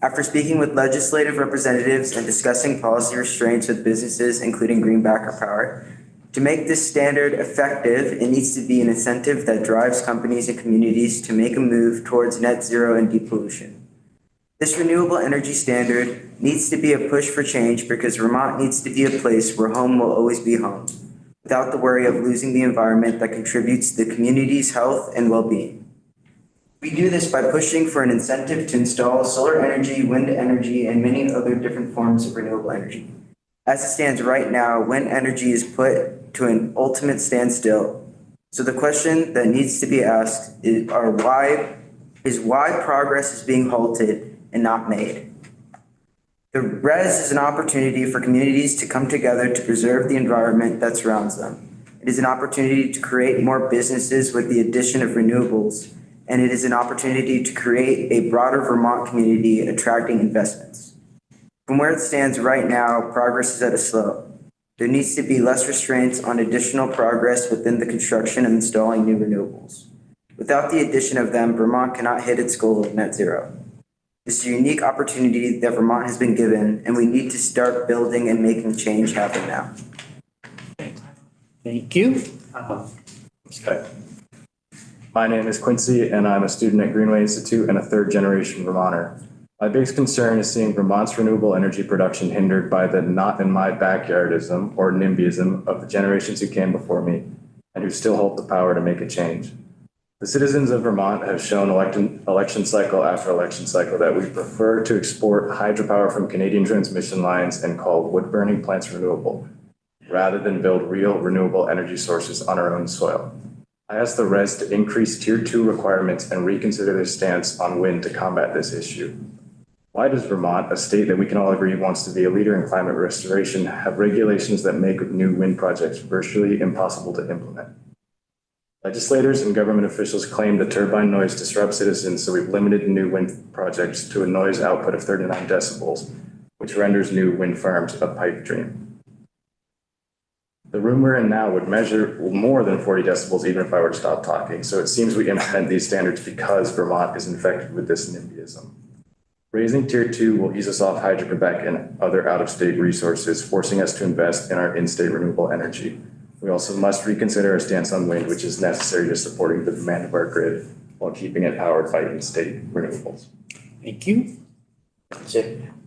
After speaking with legislative representatives and discussing policy restraints with businesses, including Greenbacker Power, to make this standard effective, it needs to be an incentive that drives companies and communities to make a move towards net zero and depollution. This renewable energy standard needs to be a push for change because Vermont needs to be a place where home will always be home, without the worry of losing the environment that contributes to the community's health and well-being. We do this by pushing for an incentive to install solar energy, wind energy, and many other different forms of renewable energy. As it stands right now, wind energy is put to an ultimate standstill. So the question that needs to be asked is why progress is being halted and not made. The RES is an opportunity for communities to come together to preserve the environment that surrounds them. It is an opportunity to create more businesses with the addition of renewables, and it is an opportunity to create a broader Vermont community attracting investments. From where it stands right now, progress is at a slow. There needs to be less restraints on additional progress within the construction of installing new renewables. Without the addition of them, Vermont cannot hit its goal of net zero. This is a unique opportunity that Vermont has been given, and we need to start building and making change happen now. Thank you. Okay. My name is Quincy, and I'm a student at Greenway Institute and a third-generation Vermonter. My biggest concern is seeing Vermont's renewable energy production hindered by the not in my backyardism or NIMBYism of the generations who came before me and who still hold the power to make a change. The citizens of Vermont have shown election cycle after election cycle that we prefer to export hydropower from Canadian transmission lines and call wood-burning plants renewable, rather than build real renewable energy sources on our own soil. I asked the res to increase Tier 2 requirements and reconsider their stance on wind to combat this issue. Why does Vermont, a state that we can all agree wants to be a leader in climate restoration, have regulations that make new wind projects virtually impossible to implement? Legislators and government officials claim the turbine noise disrupts citizens, so we've limited new wind projects to a noise output of 39 decibels, which renders new wind farms a pipe dream. The room we're in now would measure more than 40 decibels even if I were to stop talking, so it seems we implement these standards because Vermont is infected with this NIMBYism. Raising Tier 2 will ease us off Hydro-Quebec and other out-of-state resources, forcing us to invest in our in-state renewable energy. We also must reconsider our stance on wind, which is necessary to supporting the demand of our grid while keeping it powered by in-state renewables. Thank you.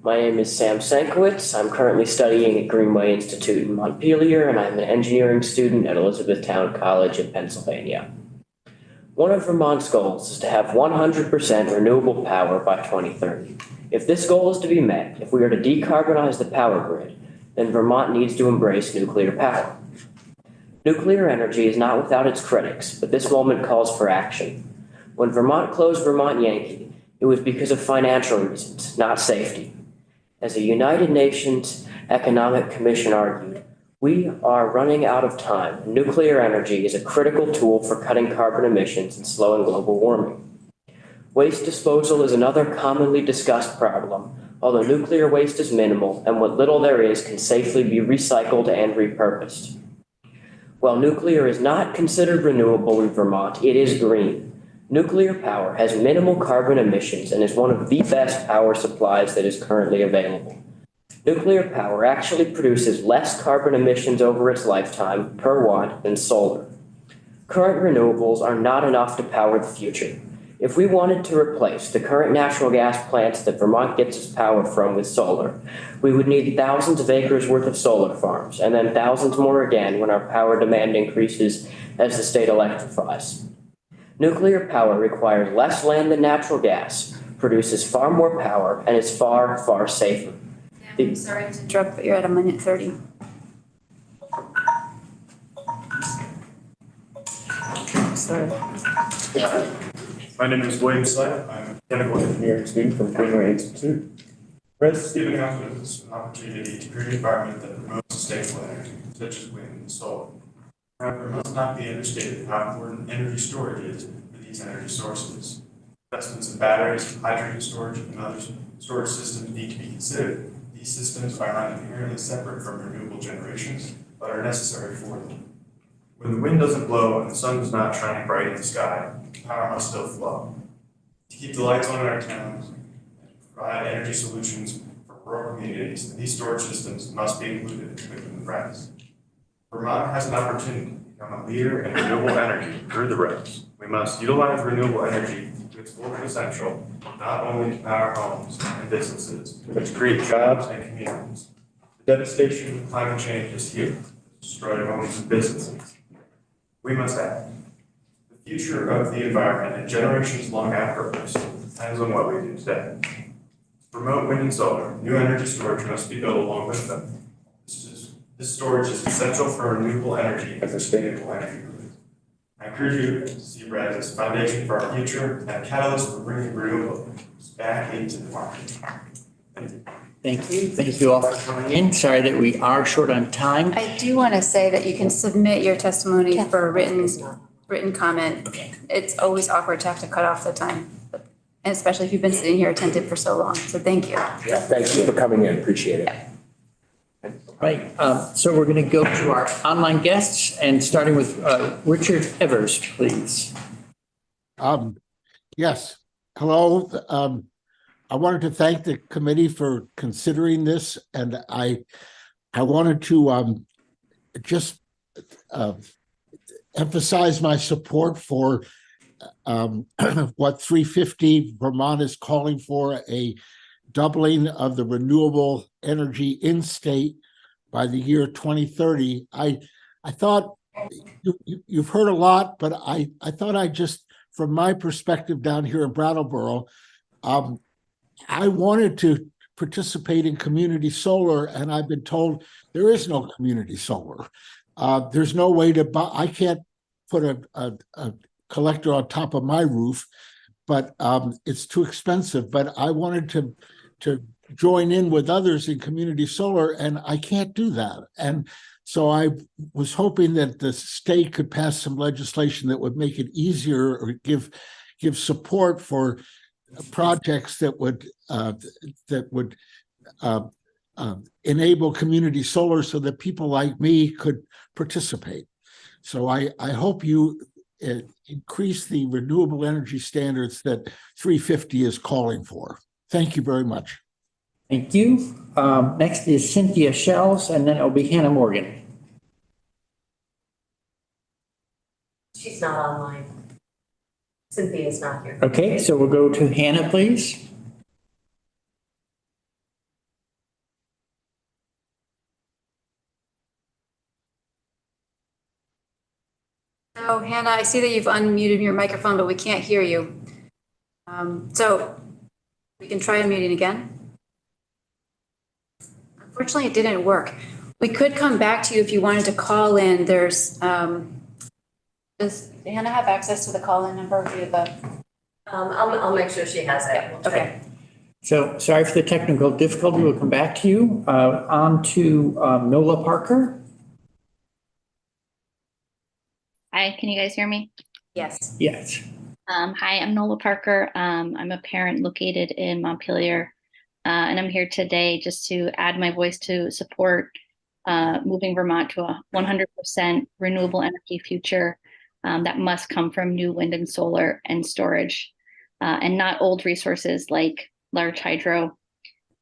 My name is Sam Sankowitz. I'm currently studying at Greenway Institute in Montpelier, and I'm an engineering student at Elizabethtown College in Pennsylvania. One of Vermont's goals is to have 100% renewable power by 2030. If this goal is to be met, if we are to decarbonize the power grid, then Vermont needs to embrace nuclear power. Nuclear energy is not without its critics, but this moment calls for action. When Vermont closed Vermont Yankee, it was because of financial reasons, not safety. As the United Nations Economic Commission argued, we are running out of time. Nuclear energy is a critical tool for cutting carbon emissions and slowing global warming. Waste disposal is another commonly discussed problem, although nuclear waste is minimal and what little there is can safely be recycled and repurposed. While nuclear is not considered renewable in Vermont, it is green. Nuclear power has minimal carbon emissions and is one of the best power supplies that is currently available. Nuclear power actually produces less carbon emissions over its lifetime per watt than solar. Current renewables are not enough to power the future. If we wanted to replace the current natural gas plants that Vermont gets its power from with solar, we would need thousands of acres worth of solar farms, and then thousands more again when our power demand increases as the state electrifies. Nuclear power requires less land than natural gas, produces far more power, and is far, far safer. I'm sorry to interrupt, but you're at 1:30. Sorry. My name is William Slade. I'm a mechanical engineering student from Greenway Institute. RES is giving us an opportunity to create an environment that promotes sustainable energy, such as wind and solar. However, it must not be understated how important energy storage is for these energy sources. Investments in batteries, hydrogen storage, and other storage systems need to be considered. These systems are not inherently separate from renewable generations, but are necessary for them. When the wind doesn't blow and the sun is not shining bright in the sky, power must still flow. To keep the lights on in our towns and provide energy solutions for rural communities, these storage systems must be included within the RES. Vermont has an opportunity to become a leader in renewable energy through the RES. We must utilize renewable energy to its full potential, not only to power homes and businesses, but to create jobs and communities. The devastation of climate change is here, destroying homes and businesses. We must act. The future of the environment and generations long after us depends on what we do today. To promote wind and solar, new energy storage must be built along with them. This storage is essential for renewable energy and sustainable energy grid. I encourage you to see RES as a foundation for our future and a catalyst for bringing renewables back into the market. Thank you. Thank you. Thank you all for coming in. Sorry that we are short on time. I do want to say that you can submit your testimony for a written comment. It's always awkward to have to cut off the time, and especially if you've been sitting here attentive for so long. So thank you. Yeah, thank you for coming in. Appreciate it. Right. So we're going to go to our online guests and starting with Richard Evers, please. Yes. Hello. I wanted to thank the committee for considering this, and I wanted to just emphasize my support for what 350 Vermont is calling for, a doubling of the renewable energy in state by the year 2030. I thought you've heard a lot, but I thought I just, from my perspective down here in Brattleboro, I wanted to participate in community solar, and I've been told there is no community solar. There's no way to buy. I can't put a collector on top of my roof, but it's too expensive. But I wanted to join in with others in community solar, and I can't do that. And so I was hoping that the state could pass some legislation that would make it easier or give support for projects that would enable community solar so that people like me could participate. So I hope you increase the renewable energy standards that 350 is calling for. Thank you very much. Thank you. Next is Cynthia Shells, and then it'll be Hannah Morgan. She's not online. Cynthia's not here. Okay, so we'll go to Hannah, please. So Hannah, I see that you've unmuted your microphone, but we can't hear you. So we can try unmuting again. Unfortunately, it didn't work. We could come back to you if you wanted to call in. There's, does Hannah have access to the call-in number via the? I'll make sure she has it. We'll okay. So sorry for the technical difficulty. We'll come back to you. On to Nola Parker. Hi, can you guys hear me? Yes. Yes. Hi, I'm Nola Parker. I'm a parent located in Montpelier, and I'm here today just to add my voice to support moving Vermont to a 100% renewable energy future that must come from new wind and solar and storage, and not old resources like large hydro.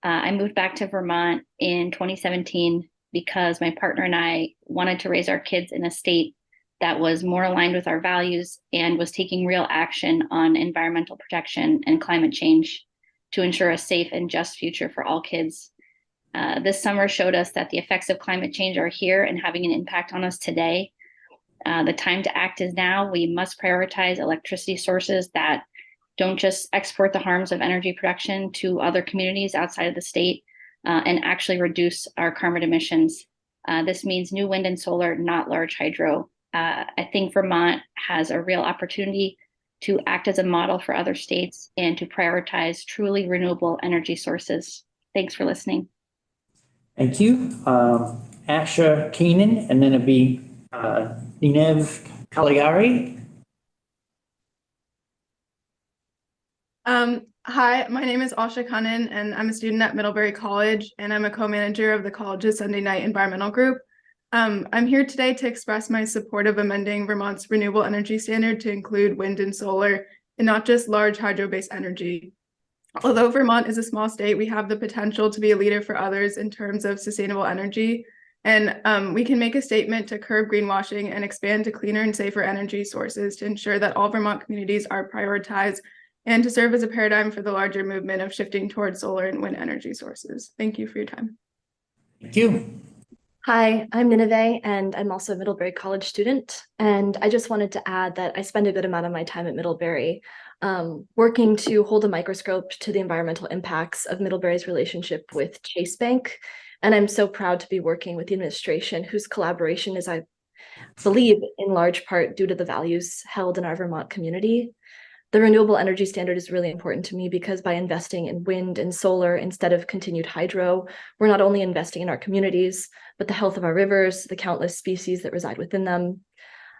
I moved back to Vermont in 2017 because my partner and I wanted to raise our kids in a state that was more aligned with our values and was taking real action on environmental protection and climate change to ensure a safe and just future for all kids. This summer showed us that the effects of climate change are here and having an impact on us today. The time to act is now. We must prioritize electricity sources that don't just export the harms of energy production to other communities outside of the state and actually reduce our carbon emissions. This means new wind and solar, not large hydro. I think Vermont has a real opportunity to act as a model for other states and to prioritize truly renewable energy sources. Thanks for listening. Thank you. Asha Keenan, and then it'll be Dinev Caligari. Hi, my name is Asha Khannan, and I'm a student at Middlebury College, and I'm a co-manager of the college's Sunday night environmental group. I'm here today to express my support of amending Vermont's renewable energy standard to include wind and solar, and not just large hydro-based energy. Although Vermont is a small state, we have the potential to be a leader for others in terms of sustainable energy. And we can make a statement to curb greenwashing and expand to cleaner and safer energy sources to ensure that all Vermont communities are prioritized and to serve as a paradigm for the larger movement of shifting towards solar and wind energy sources. Thank you for your time. Thank you. Hi, I'm Nineveh, and I'm also a Middlebury College student. And I just wanted to add that I spend a good amount of my time at Middlebury working to hold a microscope to the environmental impacts of Middlebury's relationship with Chase Bank. And I'm so proud to be working with the administration, whose collaboration is, I believe, in large part due to the values held in our Vermont community. The renewable energy standard is really important to me because by investing in wind and solar instead of continued hydro, we're not only investing in our communities, but the health of our rivers, the countless species that reside within them.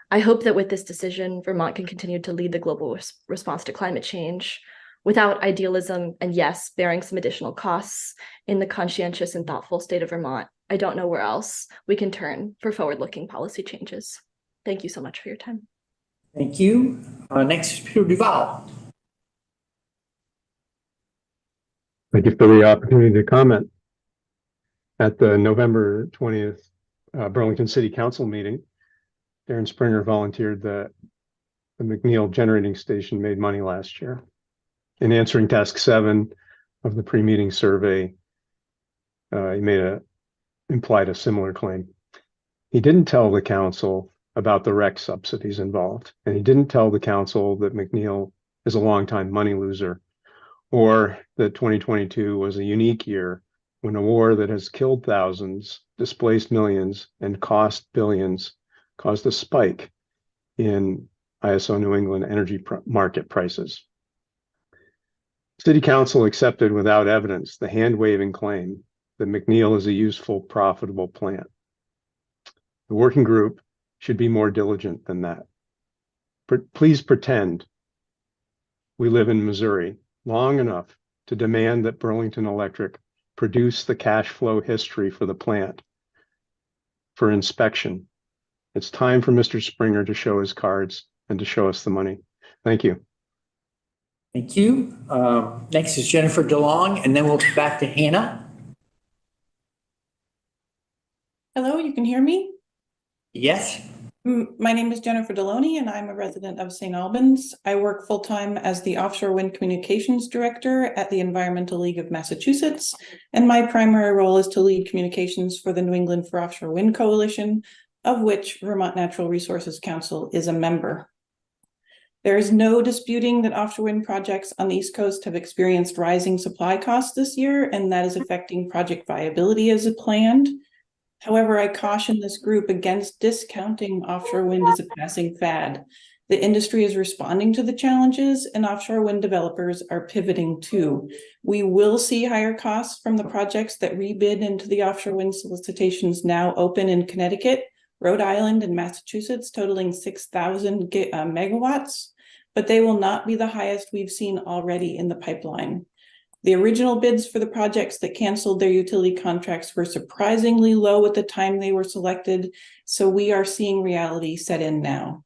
I hope that with this decision, Vermont can continue to lead the global response to climate change without idealism and, yes, bearing some additional costs in the conscientious and thoughtful state of Vermont. I don't know where else we can turn for forward-looking policy changes. Thank you so much for your time. Thank you. Next is Peter Duval. Thank you for the opportunity to comment. At the November 20th Burlington City Council meeting, Darren Springer volunteered that the McNeil Generating Station made money last year. In answering task 7 of the pre-meeting survey, he implied a similar claim. He didn't tell the council about the rec subsidies involved, and he didn't tell the council that McNeil is a longtime money loser, or that 2022 was a unique year when a war that has killed thousands, displaced millions, and cost billions caused a spike in ISO New England energy market prices. City Council accepted without evidence the hand-waving claim that McNeil is a useful, profitable plant. The working group should be more diligent than that. Please pretend we live in Missouri long enough to demand that Burlington Electric produce the cash flow history for the plant for inspection. It's time for Mr. Springer to show his cards and to show us the money. Thank you. Thank you. Next is Jennifer DeLong, and then we'll be back to Hannah. Hello, you can hear me? Yes. My name is Jennifer Deloney, and I'm a resident of St. Albans. I work full-time as the Offshore Wind Communications Director at the Environmental League of Massachusetts, and my primary role is to lead communications for the New England for Offshore Wind Coalition, of which Vermont Natural Resources Council is a member. There is no disputing that offshore wind projects on the East Coast have experienced rising supply costs this year, and that is affecting project viability as planned. However, I caution this group against discounting offshore wind as a passing fad. The industry is responding to the challenges, and offshore wind developers are pivoting too. We will see higher costs from the projects that rebid into the offshore wind solicitations now open in Connecticut, Rhode Island, and Massachusetts, totaling 6,000 megawatts, but they will not be the highest we've seen already in the pipeline. The original bids for the projects that canceled their utility contracts were surprisingly low at the time they were selected, so we are seeing reality set in now.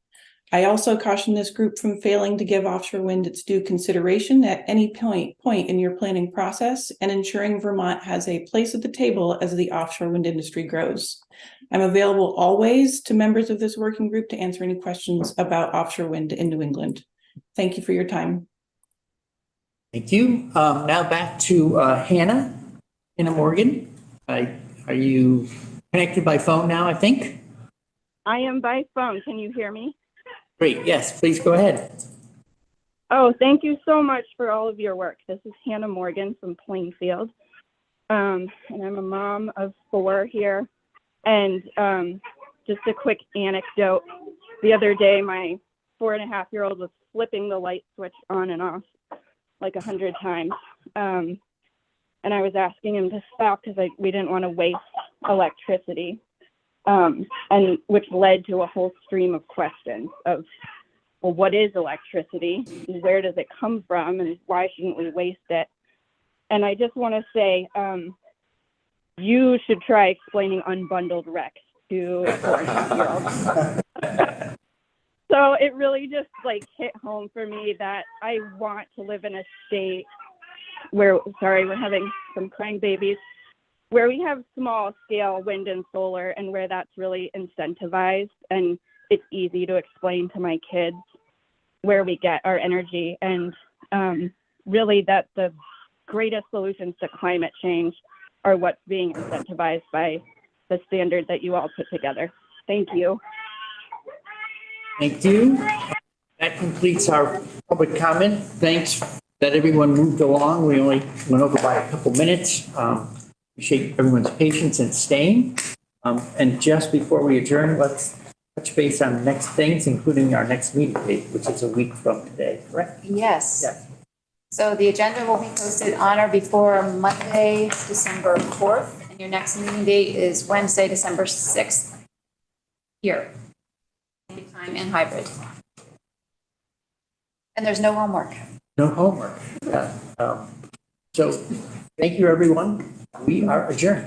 I also caution this group from failing to give offshore wind its due consideration at any point in your planning process, and ensuring Vermont has a place at the table as the offshore wind industry grows. I'm available always to members of this working group to answer any questions about offshore wind in New England. Thank you for your time. Thank you. Now back to Hannah Morgan. Are you connected by phone now, I think? I am by phone. Can you hear me? Great. Yes, please go ahead. Oh, thank you so much for all of your work. This is Hannah Morgan from Plainfield. And I'm a mom of 4 here. And just a quick anecdote. The other day, my 4.5-year-old was flipping the light switch on and off like 100 times. And I was asking him to stop because we didn't want to waste electricity. And which led to a whole stream of questions of, well, what is electricity? Where does it come from? And why shouldn't we waste it? And I just want to say, you should try explaining unbundled REC to a 4.5-year-old. So it really just hit home for me that I want to live in a state where, we're having some crying babies, where we have small scale wind and solar, and where that's really incentivized and it's easy to explain to my kids where we get our energy, and really that the greatest solutions to climate change are what's being incentivized by the standard that you all put together. Thank you. Thank you. That completes our public comment. Thanks that everyone moved along. We only went over by a couple minutes. Appreciate everyone's patience and staying. And just before we adjourn, let's touch base on next things, including our next meeting date, which is a week from today, correct? Yes. Yes. So the agenda will be posted on or before Monday, December 4th, and your next meeting date is Wednesday, December 6th, here. Anytime and hybrid. And there's no homework. No homework. Yeah. So thank you, everyone. We are adjourned.